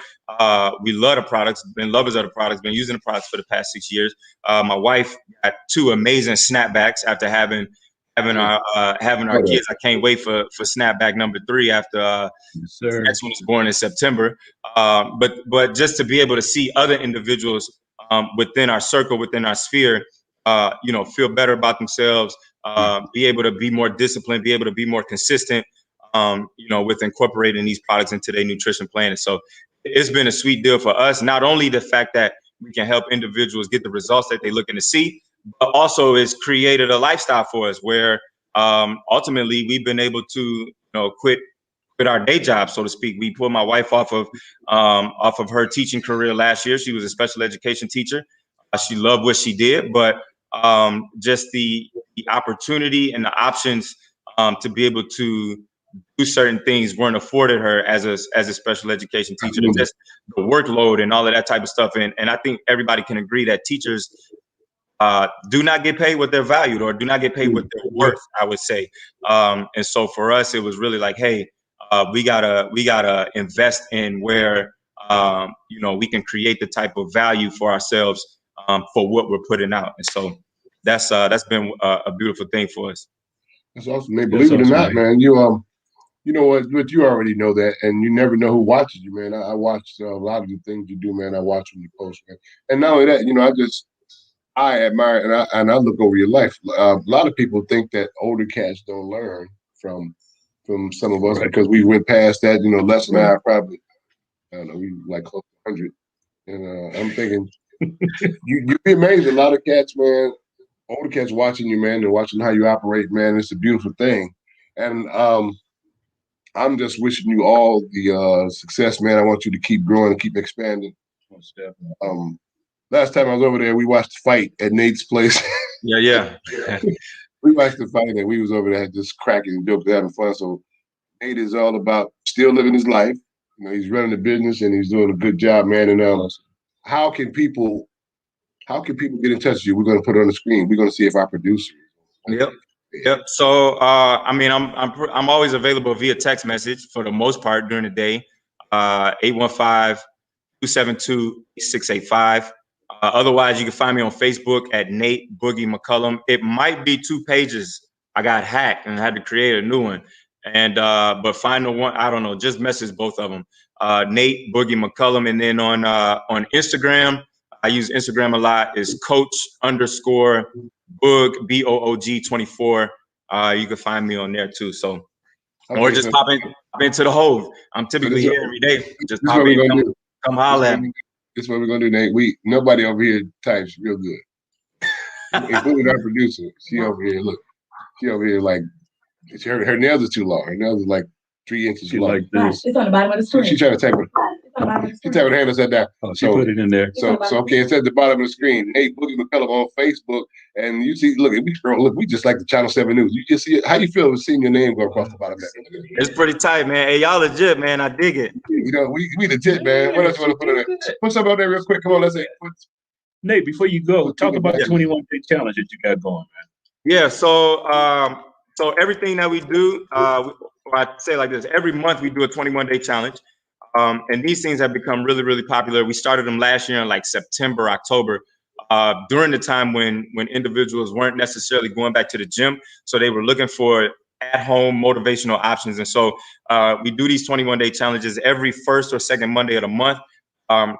we love the products, been lovers of the products, been using the products for the past 6 years. My wife got 2 amazing snapbacks after having our kids. I can't wait for snapback number 3 after the next one is born in September. But just to be able to see other individuals within our circle, within our sphere, feel better about themselves, be able to be more disciplined, be able to be more consistent, with incorporating these products into their nutrition plan. And so it's been a sweet deal for us. Not only the fact that we can help individuals get the results that they're looking to see, but also it's created a lifestyle for us where ultimately we've been able to quit our day job, so to speak. We pulled my wife off of her teaching career last year. She was a special education teacher. She loved what she did, but just the opportunity and the options to be able to do certain things weren't afforded her as a special education teacher. Just the workload and all of that type of stuff. And I think everybody can agree that teachers do not get paid what they're valued, or do not get paid what they're worth, I would say. And so for us, it was really like, hey, we gotta invest in where you know, we can create the type of value for ourselves for what we're putting out. And so that's been a beautiful thing for us. That's awesome, man. Believe it or not, man, you know what? But you already know that, and you never know who watches you, man. I watch a lot of the things you do, man. I watch when you post, man. And not only that, you know, I admire and I look over your life. A lot of people think that older cats don't learn from some of us because we went past that. You know, Les and I probably, I don't know, we like close to 100. And I'm thinking, you'd be amazed. A lot of cats, man, older cats watching you, man, and watching how you operate, man. It's a beautiful thing. And I'm just wishing you all the success, man. I want you to keep growing and keep expanding. Last time I was over there, we watched the fight at Nate's place. Yeah. We watched the fight, and we was over there just cracking jokes, having fun. So Nate is all about still living his life. You know, he's running a business, and he's doing a good job, man. And how can people get in touch with you? We're going to put it on the screen. We're going to see if our producer. Yep. So, I mean, I'm always available via text message for the most part during the day. 815-272-8685. Otherwise, you can find me on Facebook at Nate Boogie McCullum. It might be 2 pages. I got hacked and I had to create a new one. And but find the one, I don't know, just message both of them. Nate Boogie McCullum. And then on Instagram, I use Instagram a lot, is Coach_Boog, BOOG 24. You can find me on there too. So, or just pop into the Hove. I'm typically here every day. Just pop in, come holler at me. This is what we're gonna do, Nate. Nobody over here types real good, including our producer. She over here, look. She over here like her nails are too long. Her nails are like 3 inches long. Like this. It's on the bottom of the screen. She trying to type it. She type with her hand upside down. Oh, she put it in there. So okay, it's at the bottom of the screen. Nate Boogie McCullum on Facebook, and you see, look, we just like the Channel 7 News. You just see it. How you feel seeing your name go across the bottom of that? It's pretty tight, man. Hey, y'all legit, man. I dig it. You know, we legit, man. What else you want to put in there? Put something on there real quick. Come on, let's say. Nate, before you go, talk about the 21-day challenge that you got going, man. Yeah. So everything that we do, I say like this: every month we do a 21-day challenge. And these things have become really, really popular. We started them last year in like September, October, during the time when individuals weren't necessarily going back to the gym. So they were looking for at-home motivational options. And so we do these 21-day challenges every first or second Monday of the month. But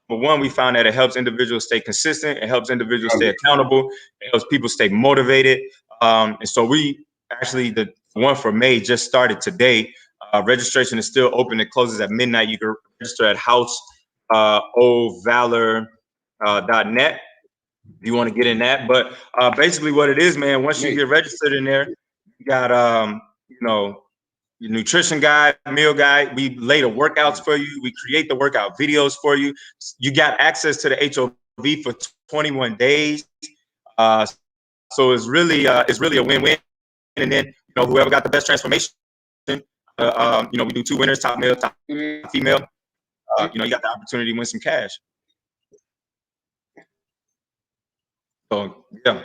one, we found that it helps individuals stay consistent. It helps individuals stay accountable. It helps people stay motivated. And so we actually, the one for May just started today. Registration is still open. It closes at midnight. You can register at houseovalor.net if you want to get in that. But basically what it is, man, once you get registered in there, you got, you know, your nutrition guide, meal guide. We lay the workouts for you. We create the workout videos for you. You got access to the HOV for 21 days. So it's really a win-win. And then, you know, whoever got the best transformation, you know, we do 2 winners, top male, top female. You know, you got the opportunity to win some cash. So, yeah.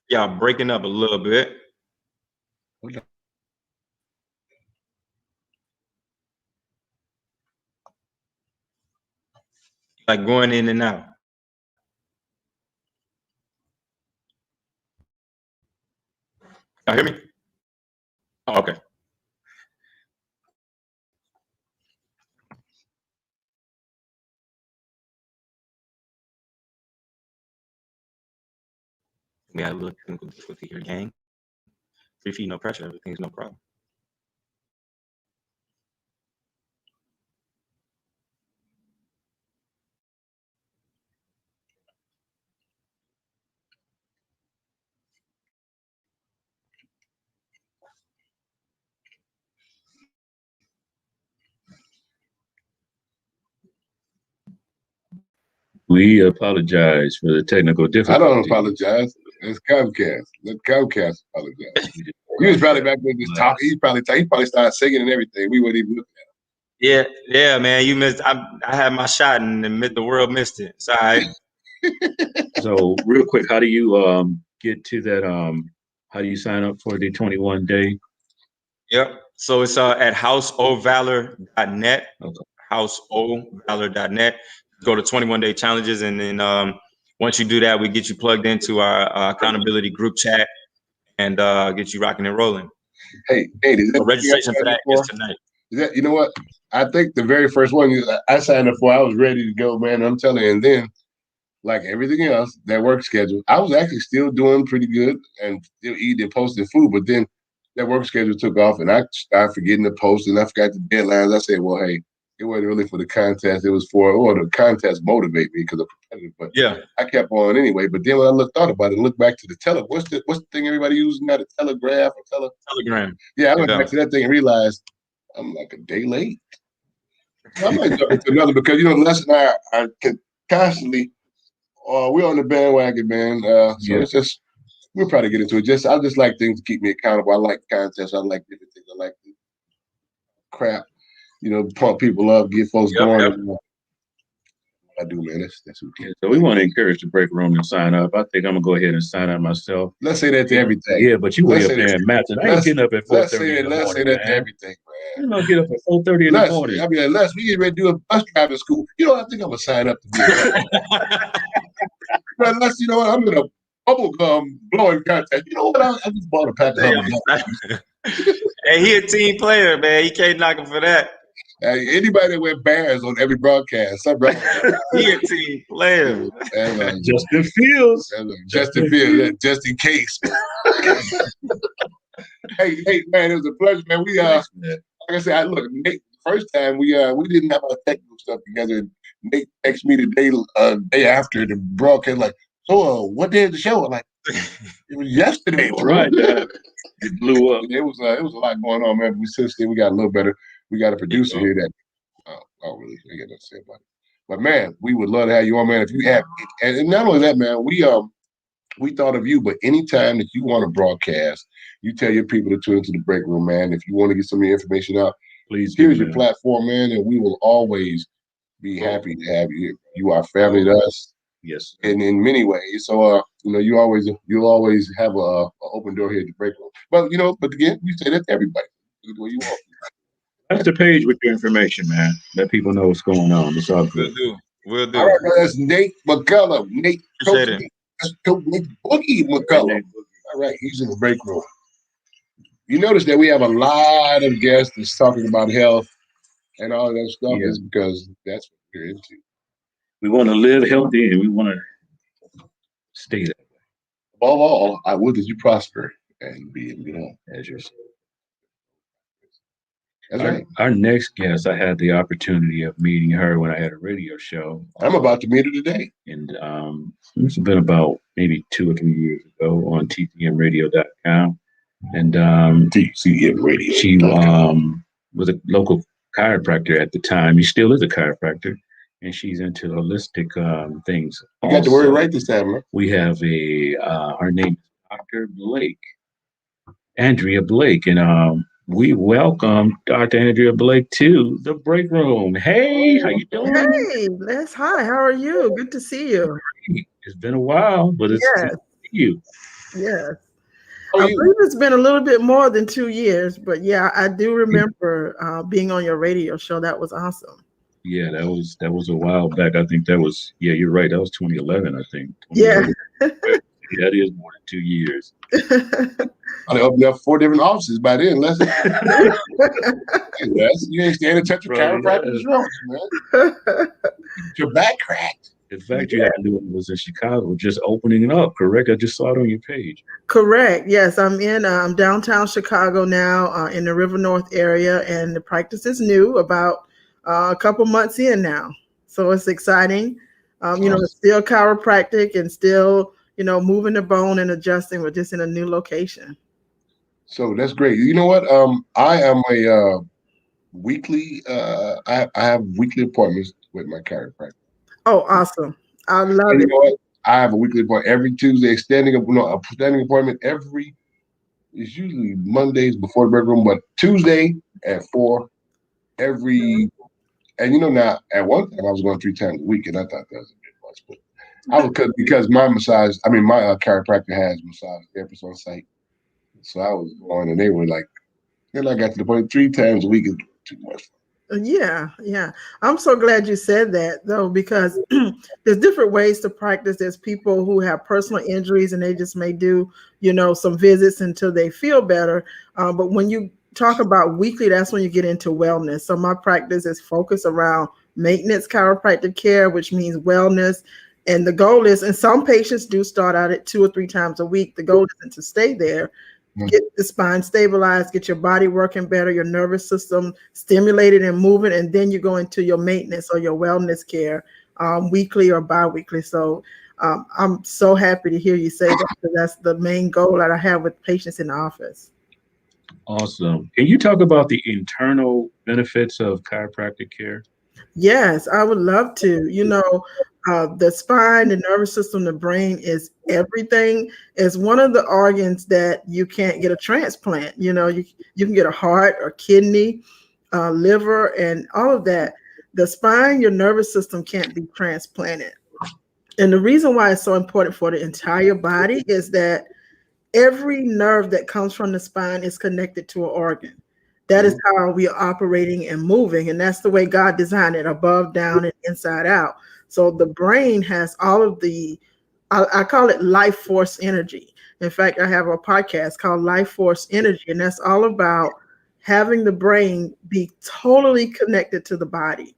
Yeah, I'm breaking up a little bit. Like going in and out. Y'all hear me? Oh, okay. We got a little technical difficulty here, gang. Free feed, no pressure. Everything's no problem. We apologize for the technical difficulty. I don't apologize. It's Comcast. Let Comcast apologize. You was probably back there just talking. He probably started singing and everything. We weren't even looking at him. Yeah, man. You missed. I had my shot and the world missed it. It's all right. So real quick, how do you get to that, how do you sign up for the 21 day? Yep. So it's at houseovalor.net. Okay. Houseovalor.net. Go to 21 day challenges, and then once you do that, we get you plugged into our accountability group chat and get you rocking and rolling. Hey, is that So registration for that is tonight. Is that, you know what? I think the very first one I signed up for, I was ready to go, man. I'm telling you, and then like everything else, that work schedule, I was actually still doing pretty good and still eating and posting food, but then that work schedule took off, and I started forgetting to post, and I forgot the deadlines. I said, well, hey, it wasn't really for the contest. It was for, the contest motivate me because I'm competitive. But yeah, I kept on anyway. But then when I thought about it and looked back to the what's the thing everybody using now, the telegraph or Telegram. Yeah, I went back to that thing and realized I'm like a day late. So I might jump into another because, Les and I are constantly, we're on the bandwagon, man. So it's just, we'll probably get into it. I just like things to keep me accountable. I like contests. I like different things. I like crap, pump people up, get folks going. Yep. What I do, man. That's who cares. So we want to encourage the break room to sign up. I think I'm gonna go ahead and sign up myself. Let's say that to everything. Yeah, but you way up there and matching. I ain't getting up at 4:30 in the morning. Let's say that to everything, man. I'm gonna get up at 4:30 in the morning. I mean, Les, we get ready to do a bus driving school. I think I'm gonna sign up to do that. But Les, you know what? I'm gonna bubble gum blowing contest. You know what? I just bought a pack of bubble. Hey, he a team player, man. You can't knock him for that. Anybody that wear bears on every broadcast, he a team player. Justin Fields. Justin Fields, just in case. hey, man, it was a pleasure, man. We like I said, look, Nate. First time we didn't have our technical stuff together. Nate texted me the day after the broadcast, like, so what day is the show? I'm like, it was yesterday, right? It blew up. It was a lot going on, man. Since then we got a little better. We got a producer here that really I got nothing to say about it. But man, we would love to have you on, man. If you have, and not only that, man, we thought of you. But anytime that you want to broadcast, you tell your people to tune into the break room, man. If you want to get some of your information out, please. Here's your platform, man, and we will always be happy to have you here. You are family to us. Yes, and in many ways. So you'll always have a open door here at the break room. But but again, we say that to everybody. Do the way you want. That's the page with your information, man. Let people know what's going on. It's all good. We'll do. All right, that's Nate McCullough. Coach Nate Boogie McCullough. All right, he's in the break room. You notice that we have a lot of guests that's talking about health and all that stuff is because that's what we're into. We want to live healthy and we want to stay that way. Above all, I would that you prosper and be in good health as yourself. That's right. Our next guest, I had the opportunity of meeting her when I had a radio show. I'm about to meet her today. And it's been about maybe 2 or 3 years ago on tcmradio.com. And TCM Radio. She was a local chiropractor at the time. She still is a chiropractor. And she's into holistic things. You got the word right this time, man. We have her name is Dr. Blake, Andrea Blake. And we welcome Dr. Andrea Blake to the break room. Hey, how you doing? Hey, Les. Hi, how are you? Good to see you. It's been a while, but it's good to see you. Yes. I believe it's been a little bit more than 2 years, but yeah, I do remember being on your radio show. That was awesome. Yeah, that was a while back. I think that was, you're right. That was 2011, I think. Yeah. That is more than 2 years. They opened up 4 different offices by then. Les. You ain't staying in touch with chiropractors, man. Your back cracked. In fact, you had to do it was in Chicago, just opening it up, correct? I just saw it on your page. Correct. Yes, I'm in downtown Chicago now in the River North area, and the practice is new, about a couple months in now. So it's exciting. It's still chiropractic and still, moving the bone and adjusting, but just in a new location. So that's great. You know what? I am a weekly, I have weekly appointments with my chiropractor. Oh, awesome. I love it. You know what? I have a weekly appointment every Tuesday, a standing appointment it's usually Mondays before the break room, but Tuesday at 4 every, and now at one time I was going 3 times a week and I thought that was a bit much, but I was because my chiropractor has massage therapists on site, so I was going, and they were like, then I got to the point 3 times a week is too much. Yeah, yeah. I'm so glad you said that though, because there's different ways to practice. There's people who have personal injuries and they just may do, some visits until they feel better. But when you talk about weekly, that's when you get into wellness. So my practice is focused around maintenance chiropractic care, which means wellness. And the goal is, and some patients do start out at 2 or 3 times a week. The goal isn't to stay there. Get the spine stabilized, get your body working better, your nervous system stimulated and moving, and then you go into your maintenance or your wellness care weekly or bi-weekly. So I'm so happy to hear you say that, because that's the main goal that I have with patients in the office. Awesome. Can you talk about the internal benefits of chiropractic care? Yes, I would love to. The spine, the nervous system, the brain is everything. It's one of the organs that you can't get a transplant. You can get a heart or kidney, liver, and all of that. The spine, your nervous system can't be transplanted. And the reason why it's so important for the entire body is that every nerve that comes from the spine is connected to an organ. That is how we are operating and moving. And that's the way God designed it, above, down, and inside out. So the brain has all of I call it life force energy. In fact, I have a podcast called Life Force Energy, and that's all about having the brain be totally connected to the body.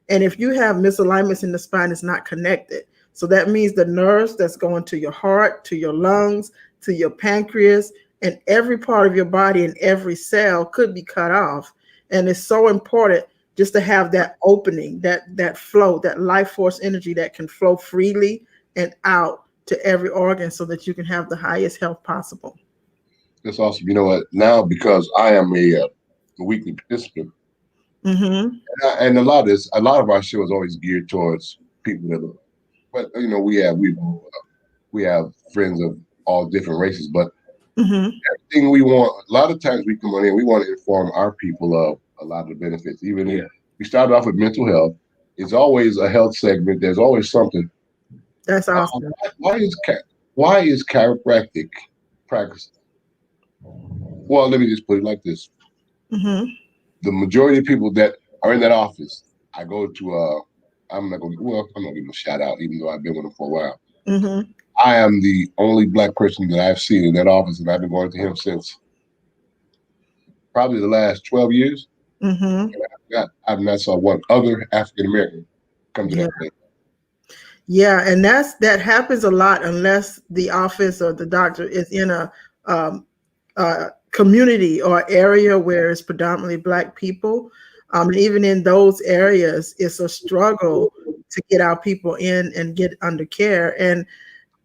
And if you have misalignments in the spine, it's not connected. So that means the nerves that's going to your heart, to your lungs, to your pancreas, and every part of your body and every cell could be cut off. And it's so important just to have that opening, that flow, that life force energy that can flow freely and out to every organ so that you can have the highest health possible. That's awesome. You know what? Now, because I am a weekly participant, and a lot of our show is always geared towards people that, but we have friends of all different races, but everything we want, a lot of times we come on in, we want to inform our people of a lot of the benefits. Even if we started off with mental health, it's always a health segment. There's always something. That's awesome. Why is chiropractic practice? Well, let me just put it like this. The majority of people that are in that office, I go to, I'm not going to give him a shout out, even though I've been with him for a while. I am the only Black person that I've seen in that office, and I've been going to him since probably the last 12 years. I've not saw one other African American come to that place. Yeah, and that happens a lot unless the office or the doctor is in a community or area where it's predominantly Black people. And even in those areas, it's a struggle to get our people in and get under care. And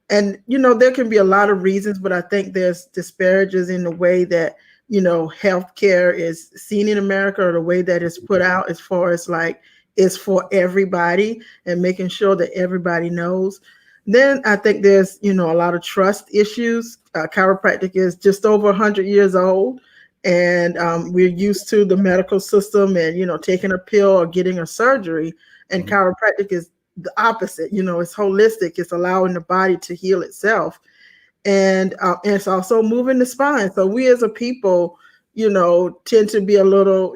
there can be a lot of reasons, but I think there's disparages in the way that, healthcare is seen in America, or the way that it's put out, as far as like it's for everybody and making sure that everybody knows. Then I think there's, a lot of trust issues. Chiropractic is just over 100 years old, and we're used to the medical system and, taking a pill or getting a surgery. And chiropractic is the opposite. It's holistic. It's allowing the body to heal itself. And it's also moving the spine. So we as a people, tend to be a little,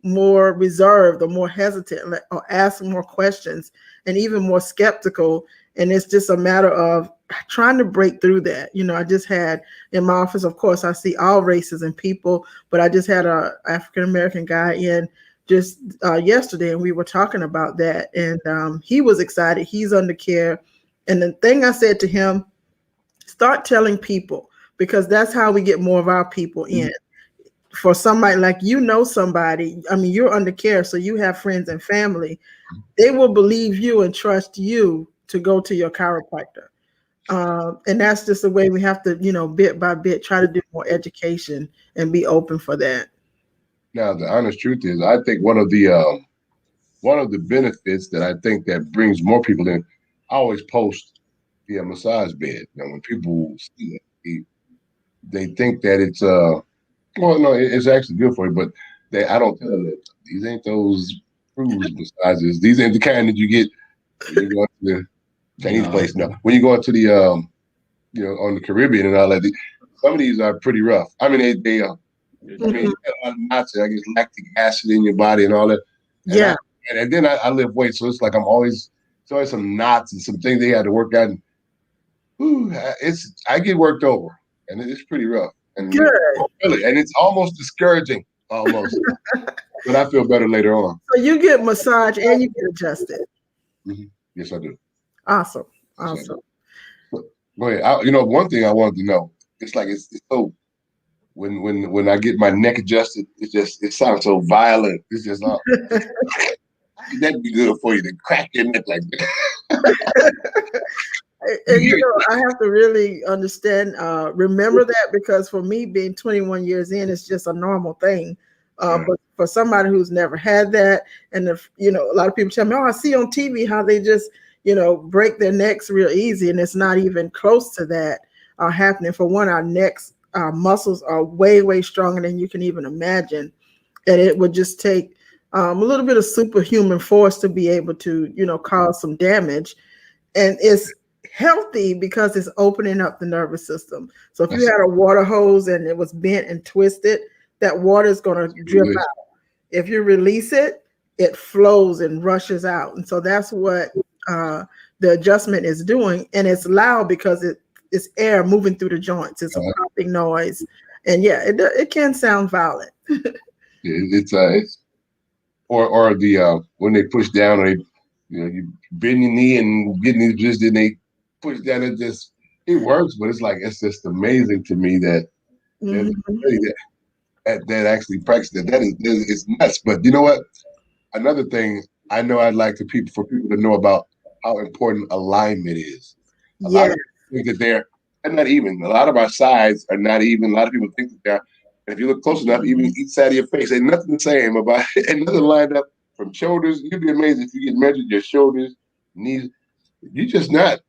more reserved or more hesitant, or ask more questions and even more skeptical. And it's just a matter of trying to break through that. I just had in my office, of course, I see all races and people, but I just had a African-American guy in just yesterday, and we were talking about that. And he was excited. He's under care. And the thing I said to him, start telling people, because that's how we get more of our people in. For somebody like, somebody, you're under care, so you have friends and family. They will believe you and trust you to go to your chiropractor. And that's just the way we have to, bit by bit, try to do more education and be open for that. Now, the honest truth is, I think one of the benefits that I think that brings more people in, I always post the massage bed. Now, when people see it, they think that it's no, it's actually good for you, but I don't tell them that these ain't those cruise massages. These ain't the kind that you get when you go to Chinese place. No, when you go into the on the Caribbean and all that, some of these are pretty rough. I mean, they I mean, you got a lot of knots, I guess, lactic acid in your body and all that. And and then I lift weights, so it's like it's always some knots and some things they had to work out. And, I get worked over, and it's pretty rough. And Good. Really, and it's almost discouraging, almost. But I feel better later on. So you get massage and you get adjusted. Mm-hmm. Yes, I do. Awesome. Yes, go ahead. One thing I wanted to know, it's so when I get my neck adjusted, it sounds so violent. It's just that'd be good for you to crack your neck like that. And I have to really remember that, because for me, being 21 years in, it's just a normal thing. But for somebody who's never had that, and if a lot of people tell me, I see on TV how they just break their necks real easy, and it's not even close to that happening. For one, our necks, our muscles are way, way stronger than you can even imagine, and it would just take a little bit of superhuman force to be able to cause some damage. And it's healthy because it's opening up the nervous system. So if you had a water hose and it was bent and twisted, that water is going to drip out. If you release it, it flows and rushes out. And so that's what the adjustment is doing. And it's loud because it's air moving through the joints. It's a popping noise. And it can sound violent. It's or the when they push down, or you bend your knee and get in just then they push down. It works, but it's just amazing to me that that actually practice that. It's nuts. But you know what? Another thing I know I'd like for people to know about how important alignment is. A lot of people think that they're not even. A lot of our sides are not even. A lot of people think that they're. And if you look close enough, even each side of your face, ain't nothing the same about it. Ain't nothing lined up from shoulders. You'd be amazed if you get measured your shoulders, knees. You're just not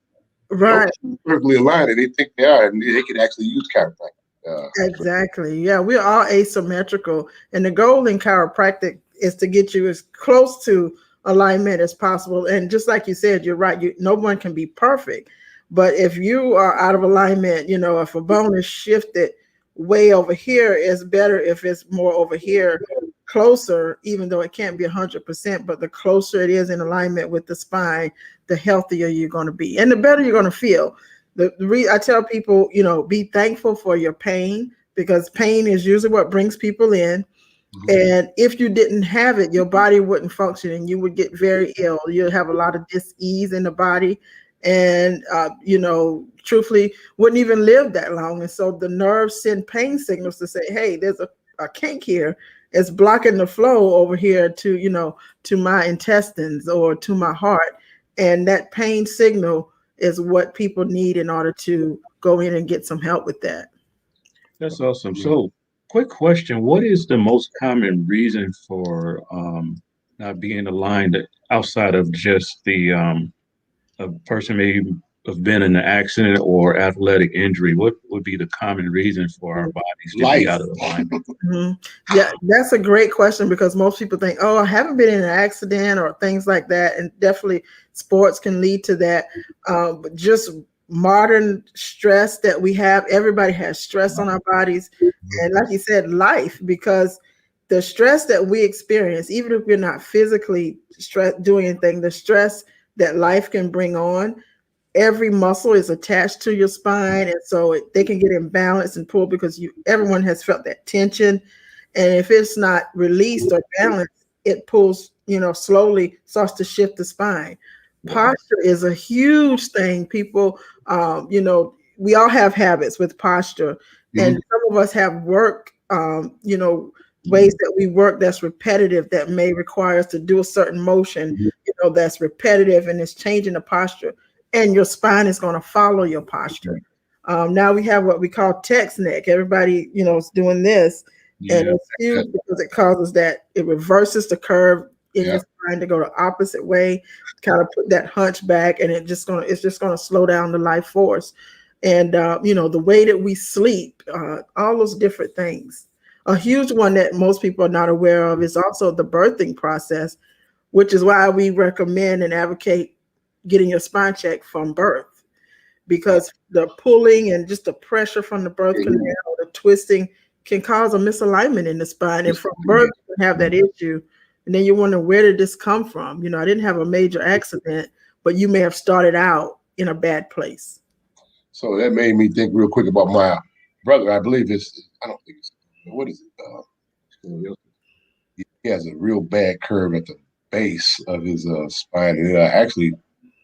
perfectly aligned, and they think they are, and they could actually use chiropractic. Exactly. Yeah, we're all asymmetrical, and the goal in chiropractic is to get you as close to alignment as possible. And just like you said, you're right. No one can be perfect, but if you are out of alignment, if a bone is shifted way over here, it's better if it's more over here, closer, even though it can't be 100%. But the closer it is in alignment with the spine, the healthier you're going to be, and the better you're going to feel. I tell people, be thankful for your pain, because pain is usually what brings people in. And if you didn't have it, your body wouldn't function and you would get very ill. You'll have a lot of dis-ease in the body, and truthfully wouldn't even live that long. And so the nerves send pain signals to say, hey, there's a kink here. It's blocking the flow over here to my intestines or to my heart. And that pain signal is what people need in order to go in and get some help with that. That's awesome. So, quick question: what is the most common reason for not being aligned outside of just the a person may have been in an accident or athletic injury? What would be the common reason for our bodies to be out of alignment? Yeah, that's a great question, because most people think, I haven't been in an accident or things like that. And definitely sports can lead to that. But just modern stress that we have, everybody has stress on our bodies. And like you said, life, because the stress that we experience, even if we're not physically doing anything, the stress that life can bring on, every muscle is attached to your spine, and so they can get imbalanced and pulled, because everyone has felt that tension, and if it's not released or balanced, it pulls, slowly starts to shift the spine. Posture is a huge thing. People, we all have habits with posture, and some of us have work, ways that we work that's repetitive, that may require us to do a certain motion, that's repetitive, and it's changing the posture, and your spine is going to follow your posture. Now we have what we call text neck. Everybody, is doing this, and it's huge because it causes that, it reverses the curve in your spine to go the opposite way, kind of put that hunch back, and it's just going to slow down the life force. And the way that we sleep, all those different things. A huge one that most people are not aware of is also the birthing process, which is why we recommend and advocate getting your spine checked from birth, because the pulling and just the pressure from the birth canal, the twisting can cause a misalignment in the spine. And from birth, you can have that issue. And then you wonder, where did this come from? You know, I didn't have a major accident, but you may have started out in a bad place. So that made me think real quick about my brother. I believe I don't think it's, what is it? He has a real bad curve at the base of his spine. And actually,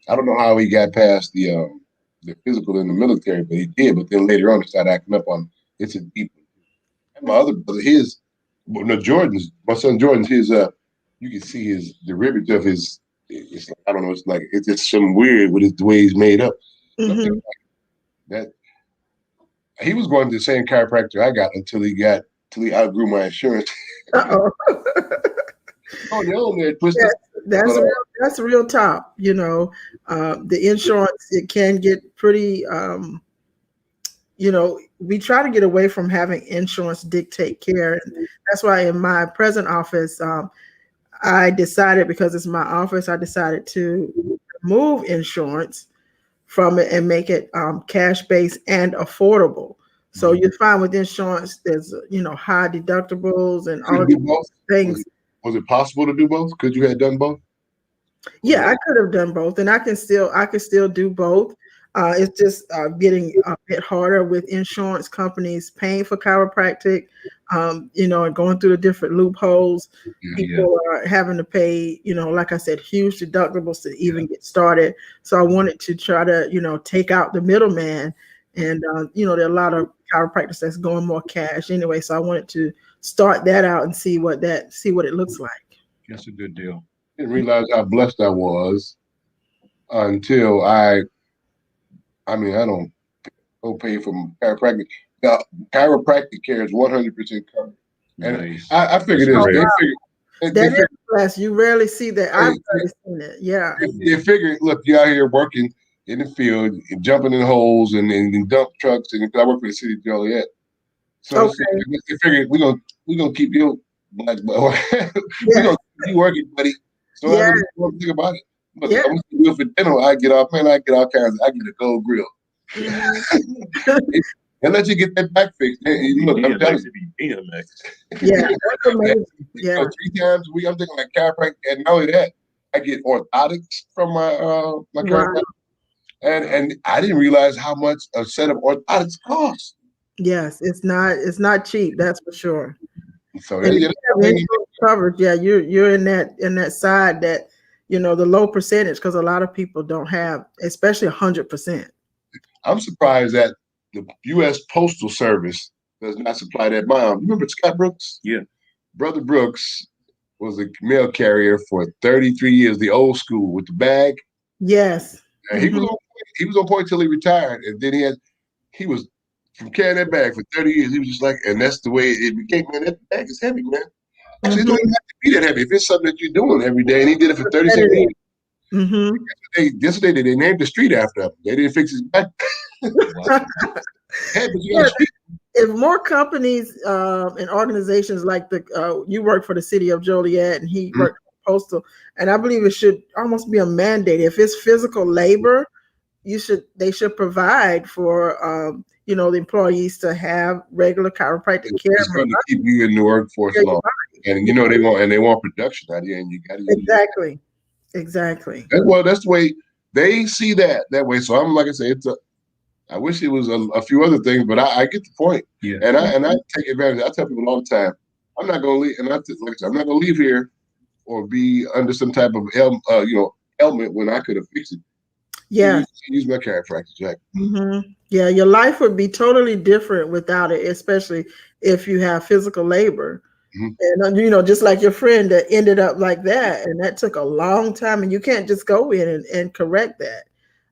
I don't know how he got past the physical in the military, but he did. But then later on, he started acting up on it's a deep. And my other brother, Jordan's, my son Jordan's, you can see the ribbage of his. It's like, I don't know. It's just some weird with the way he's made up. Mm-hmm. That he was going to the same chiropractor I got until he outgrew my insurance. Uh-oh. Twisted. That's real top. You know, the insurance, it can get pretty. You know, we try to get away from having insurance dictate care. And that's why in my present office, I decided, because it's my office, I decided to remove insurance from it and make it cash-based and affordable. So you find with insurance, there's, you know, high deductibles and all of those things. Was it possible to do both? Could you have done both? Yeah, I could have done both, and I can still do both. It's just getting a bit harder with insurance companies paying for chiropractic, you know, and going through the different loopholes. People are having to pay, you know, like I said, huge deductibles to even get started. So I wanted to try to, you know, take out the middleman. And, you know, there are a lot of chiropractors that's going more cash anyway. So I wanted to start that out and see what it looks like. That's a good deal. I didn't realize how blessed I was until I don't pay for chiropractic. Now, chiropractic care is 100% covered. And Nice. I figured Bless. You rarely see that. I've rarely seen it. Yeah. They figured, look, you're out here working in the field, jumping in holes and dump trucks, and I work for the city of Joliet. So they figured we're gonna keep you black, we're gonna keep you working, buddy. So I didn't think about it. Look, I'm gonna do it for dinner. I get all kinds. I get a gold grill. And let you get that back fixed. And look, I'm telling you. Yeah, that's amazing. Yeah. 3 times a week, I'm thinking like chiropractic, and not only that, I get orthotics from my chiropractor. And I didn't realize how much a set of orthotics costs. Yes, it's not cheap, that's for sure. So coverage, you're in that side that, you know, the low percentage, because a lot of people don't have, especially 100%. I'm surprised that the U.S. Postal Service does not supply that mile. Remember Scott Brooks? Yeah. Brother Brooks was a mail carrier for 33 years, the old school with the bag. Yes. And he was on point till he retired, and then he was from carrying that bag for 30 years. He was just like, and that's the way it became. Man, that bag is heavy, man. Actually, it don't even have to be that heavy if it's something that you're doing every day. And he did it for 37 years. Yesterday they named the street after him. They didn't fix his back. If more companies and organizations like you work for the city of Joliet and he worked for Postal, and I believe it should almost be a mandate. If it's physical labor, they should provide for you know, the employees to have regular chiropractic care. It's going to keep you in the workforce long, and you know they want production out here, and you got to exactly. Well, that's the way they see that way. So I'm like I say, I wish it was a few other things, but I get the point. Yeah. And I take advantage. I tell people all the time, I'm not going to leave, and like I said, I'm not going to leave here or be under some type of ailment when I could have fixed it. Yeah. Use my chiropractic, Jack. Yeah, your life would be totally different without it, especially if you have physical labor. And you know, just like your friend that ended up like that, and that took a long time, and you can't just go in and correct that.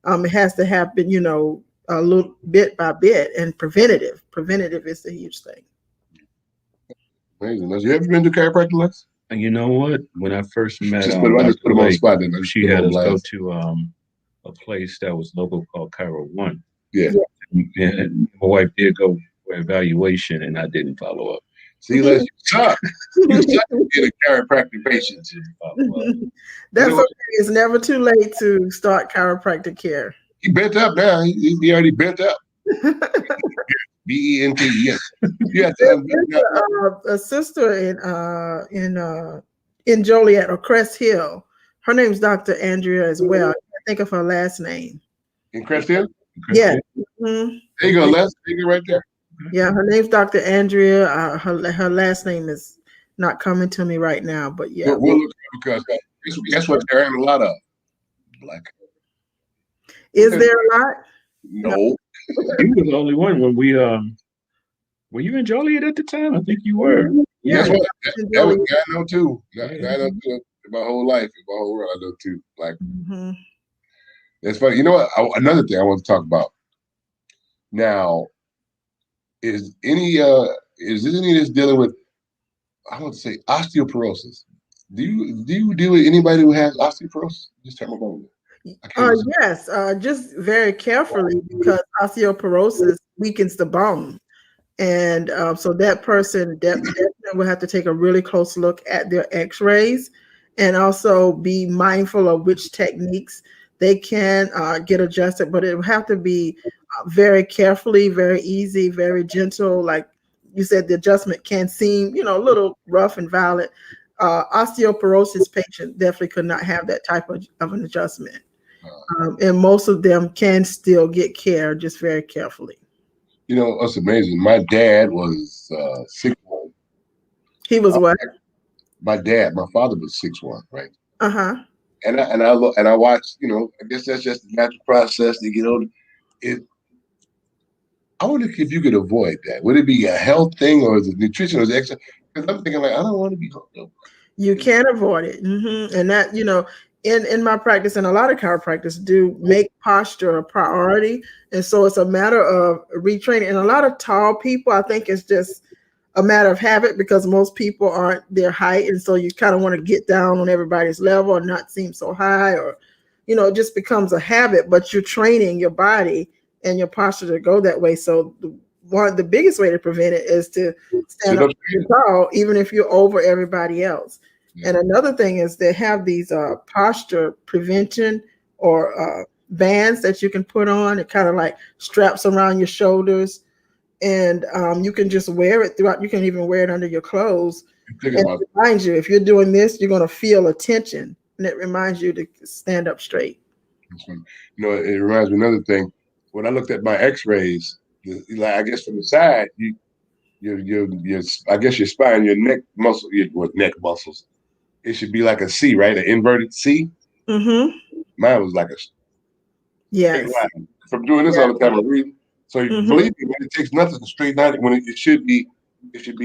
It has to happen, you know, a little bit by bit, and preventative is the huge thing. Amazing. Have you ever been to chiropractic lessons? And you know what? When I first met just put him on the spot. She had us go to a place that was local called Chiro One. Yeah. And my wife did go for evaluation, and I didn't follow up. See, Les, you suck. You suck at being a chiropractic patient. That's You know, okay. It's never too late to start chiropractic care. he bent up now. He already bent up. BENT. Yes. Yes. A sister in Joliet or Crest Hill. Her name's Dr. Andrea as well. I can't think of her last name. In Crest Hill? Yeah. There you go, Les. There you go right there. Yeah, her name's Dr. Andrea. Her last name is not coming to me right now, but yeah. We'll look because guess what there ain't a lot of black. Is there a lot? No. You were the only one when we were you in Joliet at the time? I think you were. Yeah, that was I know too. I know too. My whole life, my whole world, I know too. Like it's funny. You know what? Another thing I want to talk about now is any of this dealing with, I want to say, osteoporosis. Do you deal with anybody who has osteoporosis? Just tell me about it. Yes, just very carefully because osteoporosis weakens the bone. And so that person definitely will have to take a really close look at their x-rays and also be mindful of which techniques they can get adjusted, but it will have to be very carefully, very easy, very gentle. Like you said, the adjustment can seem, a little rough and violent. Osteoporosis patient definitely could not have that type of an adjustment. And most of them can still get care, just very carefully. It's amazing. My dad was 6'1". He was what? My father was 6'1", right? Uh-huh. And I watched, I guess that's just the natural process to get older. I wonder if you could avoid that. Would it be a health thing or is it nutrition or is it exercise? Because I'm thinking like, I don't want to be hooked. You can avoid it. And that, in my practice, and a lot of chiropractors do make posture a priority. And so it's a matter of retraining. And a lot of tall people, I think it's just a matter of habit because most people aren't their height. And so you kind of want to get down on everybody's level or not seem so high or, it just becomes a habit, but you're training your body and your posture to go that way. So the biggest way to prevent it is to stand up tall, even if you're over everybody else. Yeah. And another thing is they have these posture prevention or bands that you can put on. It kind of like straps around your shoulders, and you can just wear it throughout. You can even wear it under your clothes. And it reminds you if you're doing this, you're going to feel a tension, and it reminds you to stand up straight. It reminds me of another thing. When I looked at my X-rays, like I guess from the side, I guess your spine, your neck muscle, neck muscles. It should be like a C, right? An inverted C. Mm-hmm. Mine was like a. Yes. From doing this all the time, I'm reading. So you believe me, it takes nothing to straighten out when it should be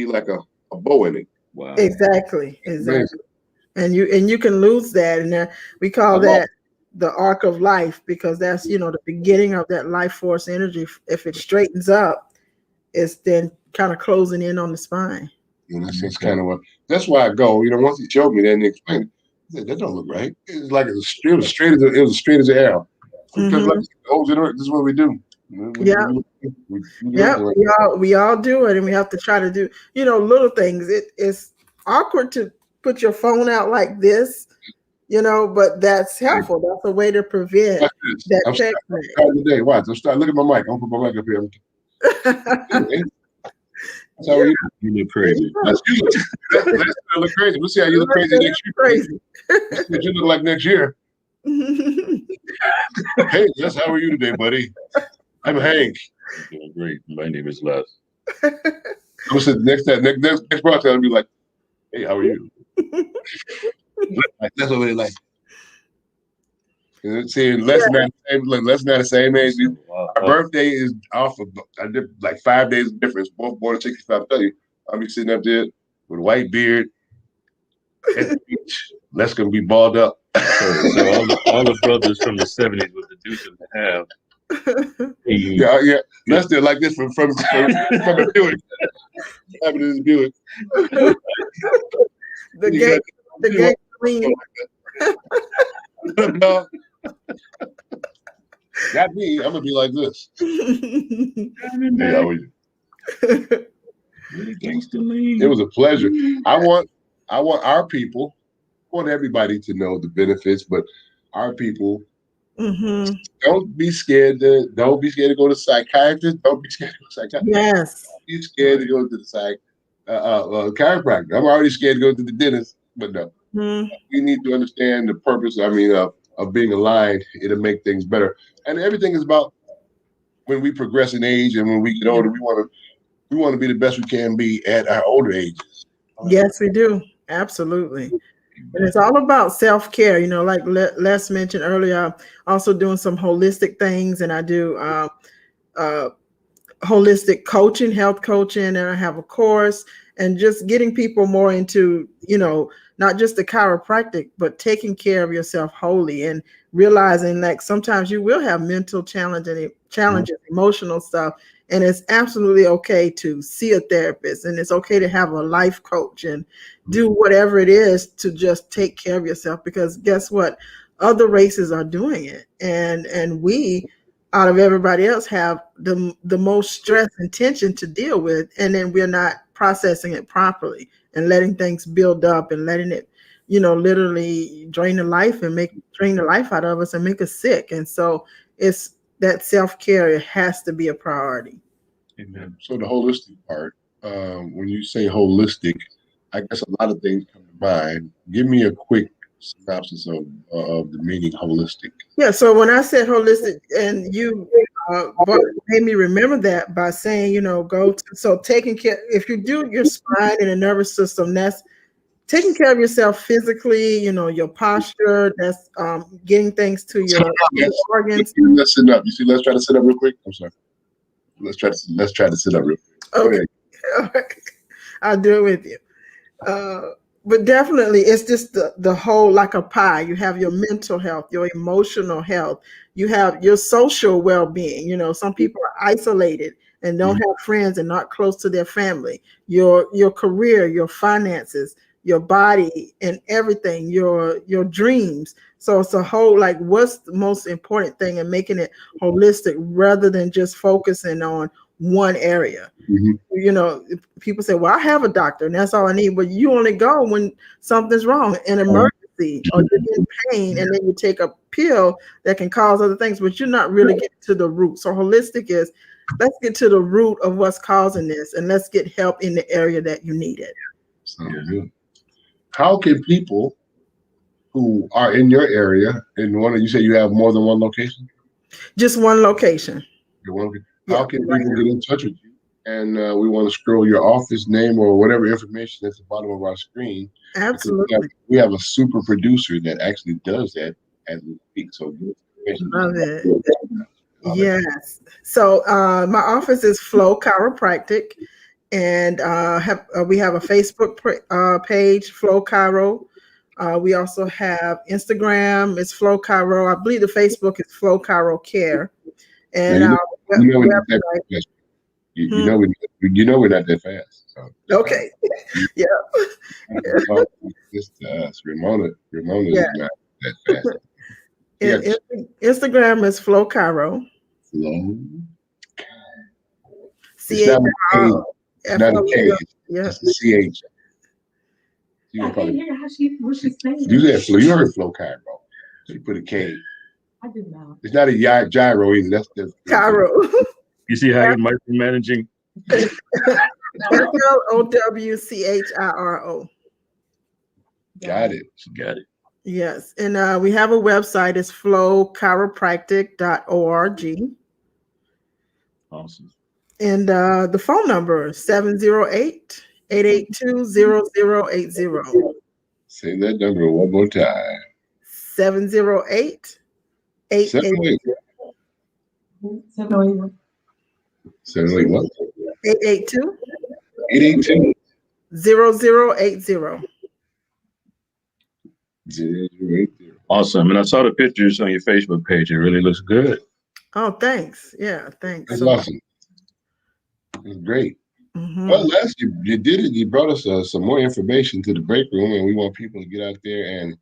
like a bow in it. Wow. Exactly. And you can lose that, and we call that the arc of life because that's the beginning of that life force energy. If it straightens up, it's then kind of closing in on the spine. And that's kind of that's why I go. Once he showed me that and he explained it, I said, that don't look right. It's like it was straight as an arrow. Because like the whole generation, this is what we do. We all do it, and we have to try to do little things. It's awkward to put your phone out like this, but that's helpful. That's a way to prevent that text. Today, watch. I'm starting. Look at my mic. I'm gonna put my mic up here. That's how you look crazy. Let's look crazy. We'll see how you look crazy next year. Crazy. What you look like next year. Hey, Les, how are you today, buddy? I'm Hank. I'm doing great. My name is Les. I'm sitting next broadcast, I'll be like, hey, how are you? That's what they like. See, Les not the same age. Our birthday is off of. I did like 5 days difference. Both born in '65. I'll tell you, I'll be sitting up there with a white beard at the beach. Les gonna be balled up. So all the brothers from the '70s with the deuce in the half. Yeah. Les did like this from a Buick. Happened in his Buick. The gay queen. No. Not me. I'm gonna be like this. Hey, how are you? It was a pleasure. I want our people, I want everybody to know the benefits, but our people don't be scared to go to psychiatrists. Don't be scared to go to psychiatrist. Yes. Don't be scared to go to the chiropractor. I'm already scared to go to the dentist, but no. We need to understand the purpose. I mean, of being aligned. It'll make things better. And everything is about when we progress in age and when we get older, we want to be the best we can be at our older ages. Yes, we do. Absolutely. And it's all about self-care, you know, like Les mentioned earlier. I'm also doing some holistic things, and I do holistic coaching, health coaching, and I have a course, and just getting people more into, you know, not just the chiropractic, but taking care of yourself wholly and realizing like sometimes you will have mental challenges, emotional stuff. And it's absolutely okay to see a therapist, and it's okay to have a life coach and do whatever it is to just take care of yourself, because guess what? Other races are doing it. And we, out of everybody else, have the most stress and tension to deal with. And then we're not processing it properly and letting things build up and letting it, you know, literally drain the life out of us and make us sick. And so it's that self-care has to be a priority. Amen. So the holistic part, when you say holistic, I guess a lot of things come to mind. Give me a quick synopsis of the meaning holistic. Yeah. So when I said holistic, and you made me remember that by saying, you know, taking care, if you do your spine and the nervous system, that's taking care of yourself physically, you know, your posture, that's getting things to your organs. Let's sit up. You see, let's try to sit up real quick. I'm sorry. Let's try to sit up real quick. Okay. All right. I'll do it with you. But definitely it's just the whole, like a pie. You have your mental health, your emotional health, you have your social well-being. You know, some people are isolated and don't have friends and not close to their family. Your career, your finances, your body, and everything, your dreams. So it's a whole, like, what's the most important thing, and making it holistic rather than just focusing on one area. You know, people say, well, I have a doctor and that's all I need, but you only go when something's wrong, an emergency, or you're in pain, and then you take a pill that can cause other things, but you're not really getting to the root. So holistic is, let's get to the root of what's causing this, and let's get help in the area that you need it. How can people who are in your area, you say you have more than one location? Just one location. How can people get in touch with you? And we want to scroll your office name or whatever information at the bottom of our screen. Absolutely. We have a super producer that actually does that as we speak. So love it. Yes. So my office is Flow Chiropractic, and we have a Facebook page, Flow Chiro. We also have Instagram, it's Flow Chiro. I believe the Facebook is Flow Chiro Care. And you know we're not that fast. So. Okay. Yeah. Just us. Ramona is not that fast. Instagram is Flow Chiro. Flow. C-H-I-R-O. It's not a K. Yeah. It's a C-H. I can't hear what she's saying. You said Flow. You heard Flow Chiro. So you put a K. I did not. It's not a gyro either. That's the Chiro. You see how you're micromanaging? Flowchiro. Got it. She got it. Yes. And we have a website. It's flowchiropractic.org. Awesome. And the phone number is 708-882-0080. Say that number one more time. 708-882. 708 what? 882. 882. 0080. 0080. Awesome. And I saw the pictures on your Facebook page. It really looks good. Oh, thanks. Yeah, thanks. That's awesome. It's great. Well, Les, you did it. You brought us some more information to the break room, and we want people to get out there and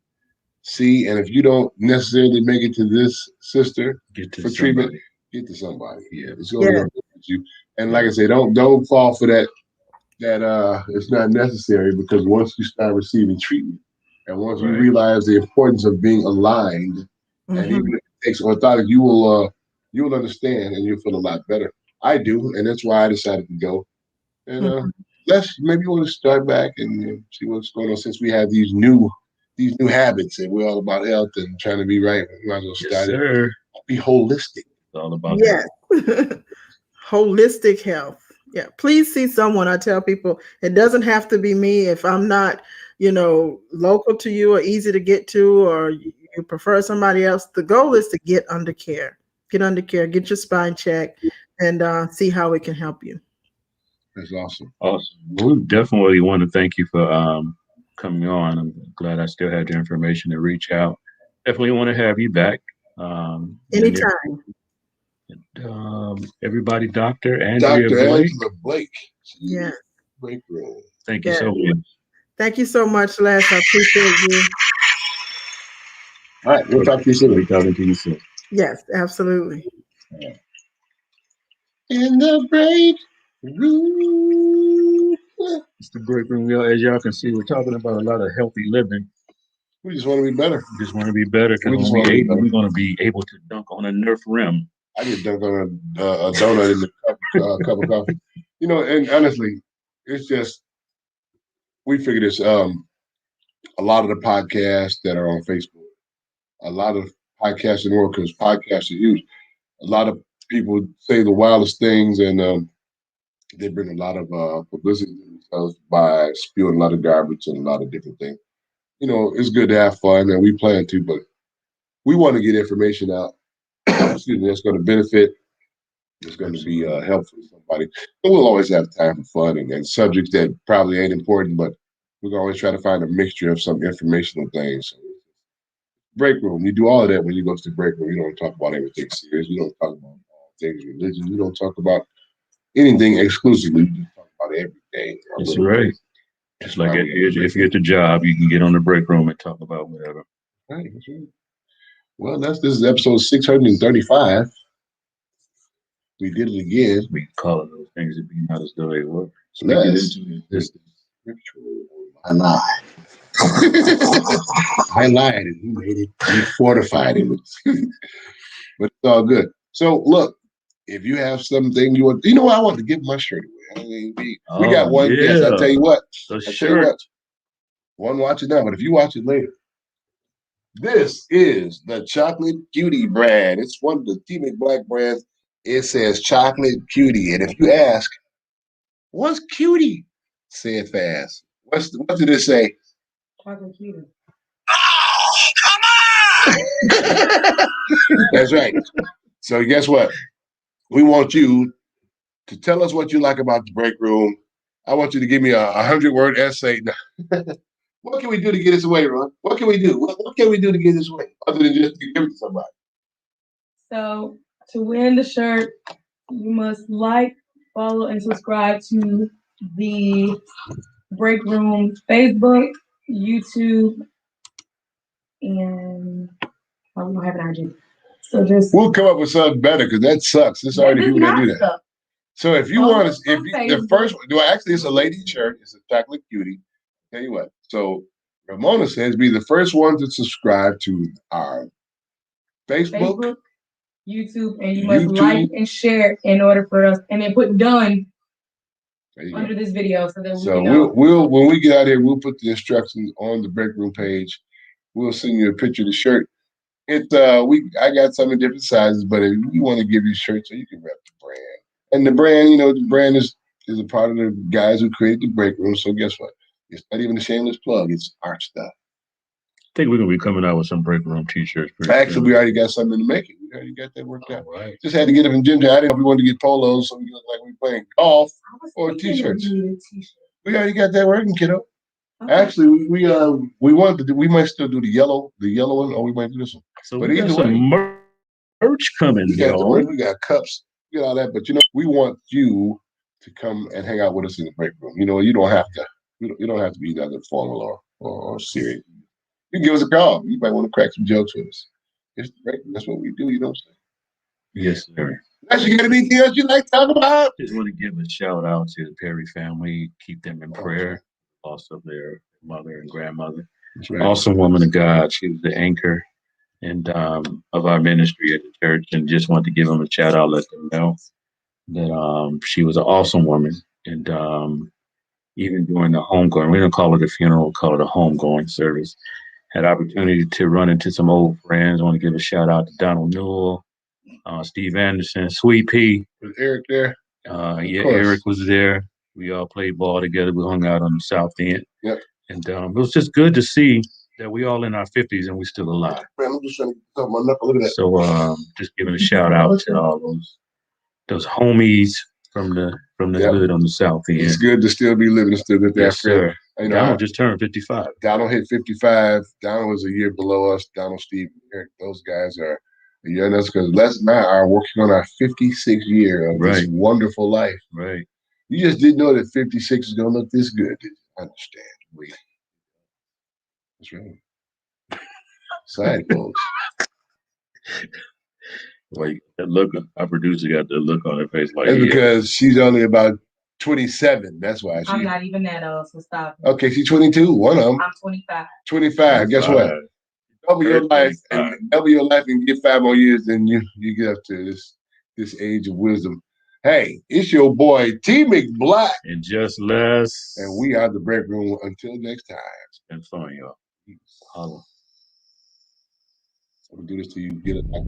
see. And if you don't necessarily make it to this sister for treatment, get to somebody. Yeah, it's going to help you. And like I say, don't fall for that that it's not necessary, because once you start receiving treatment and once you Right. realize the importance of being aligned, and even if it takes orthotics, you will understand and you'll feel a lot better. I do, and that's why I decided to go. And let's maybe you want to start back and see what's going on, since we have these new habits and we're all about health and trying to be right. We might as well Yes, start it. sir. Be holistic. It's all about Yes. Holistic health. Yeah. Please see someone. I tell people it doesn't have to be me. If I'm not, local to you or easy to get to, or you prefer somebody else, the goal is to get under care. Get under care, get your spine checked, and see how it can help you. That's awesome. Awesome. We definitely want to thank you for coming on. I'm glad I still had your information to reach out. Definitely want to have you back. Anytime. Everybody, Dr. Andrea Dr. Blake. Angela Blake. Yeah. BreakRoom. Thank you so much. Thank you so much, Les. I appreciate you. All right, we'll talk to you soon. We'll be talking to you soon. Yes, absolutely. In the break room. It's the break room. As y'all can see, we're talking about a lot of healthy living. We just want to be better. We just want to be better, because when we ate, we're going to be able to dunk on a Nerf rim. I get dunked on a donut in the cup of coffee. And honestly, it's just, we figure this. A lot of the podcasts that are on Facebook, a lot of podcasts in the world, because podcasts are huge. A lot of people say the wildest things, and they bring a lot of publicity to themselves by spewing a lot of garbage and a lot of different things. It's good to have fun, and we plan to, but we want to get information out. Excuse me, that's going to benefit. It's going to be helpful to somebody. But we'll always have time for fun and subjects that probably ain't important, but we're going to always try to find a mixture of some informational things. So, break room, you do all of that when you go to the break room. You don't talk about everything serious. You don't talk about all things religion. You don't talk about anything exclusively. You just talk about everything. That's right. Just like if you're at the job, you can get on the break room and talk about whatever. Right. That's right. Well, this is episode 635. We did it again. We call it those things that be not as though they were. Let's I lied. I lied, and he made it. He fortified it. But it's all good. So look, if you have something you want, I want to give my shirt away. I mean, we got one guest. I tell you what. One watch it now, but if you watch it later, this is the Chocolate Cutie brand. It's one of the T-Mix Black brands. It says Chocolate Cutie, and if you ask, what's cutie? Say it fast. What did it say? Chocolate Cutie. Oh, come on! That's right. So guess what? We want you to tell us what you like about the break room. I want you to give me a 100-word essay. What can we do to get this away, Ron? What can we do? What can we do to get this away other than just give it to somebody? So to win the shirt, you must like, follow, and subscribe to the Break Room Facebook, YouTube, and we don't have an IG. So we'll come up with something better, because that sucks. There's already people that do that. Suck. So if you want to, the first one, actually it's a lady shirt. It's a Chocolate Cutie. Tell you what. So Ramona says, be the first one to subscribe to our Facebook, YouTube, and you must like and share in order for us, and then put done under this video so that we can know. We'll when we get out here, we'll put the instructions on the break room page. We'll send you a picture of the shirt. I got some in different sizes, but if you want to give you shirts, so you can rep the brand. And the brand, the brand is a part of the guys who created the break room. So guess what? It's not even a shameless plug. It's our stuff. I think we're going to be coming out with some break room t-shirts. Actually, we already got something to make it. We already got that worked out. Right. Just had to get them from Jim. I didn't know if we wanted to get polos so we look like we're playing golf or t-shirts. We already got that working, kiddo. Okay. Actually, we wanted to do. We might still do the yellow one, or we might do this one. So but we got some merch coming. We got cups. We got all that. But we want you to come and hang out with us in the break room. You don't have to. You don't have to be either formal or serious. You can give us a call. You might want to crack some jokes with us. It's great. That's what we do. You know what I'm saying? Yes, sir. You got anything else you like to talk about? Just want to give a shout out to the Perry family. Keep them in prayer. Loss of their mother and grandmother. Right. Awesome woman of God. She was the anchor and of our ministry at the church, and just want to give them a shout out. Let them know that she was an awesome woman, and even during the homegoing, we don't call it a funeral, we call it a homegoing service. Had opportunity to run into some old friends. I want to give a shout out to Donald Newell, Steve Anderson, Sweet Pea. Was Eric there? Yeah, Eric was there. We all played ball together. We hung out on the South End. Yep. And it was just good to see that we all in our 50s and we still alive. Man, I'm just trying to get my knuckle. Look at that. So just giving a shout out to all those homies from the hood on the South End. It's good to still be living, still good to Yes, sir. You know, Donald just turned 55. Donald hit 55. Donald was a year below us. Donald, Steve, Eric, those guys are young us because Les and I are working on our 56th year of this wonderful life. Right. You just didn't know that 56 is going to look this good. Did you? I understand. That's right. Side folks. Like that look, our producer got the look on her face like that's because she's only about 27. That's why I'm not even that old, so stop. Okay, she's 22. One of them. I'm 25. 25. Guess what? Double your life and get 5 more years, then you get up to this age of wisdom. Hey, it's your boy T McBlack. And just less. And we are the Break Room. Until next time. It's been fun, y'all. Holla. I'm gonna do this till you get it back.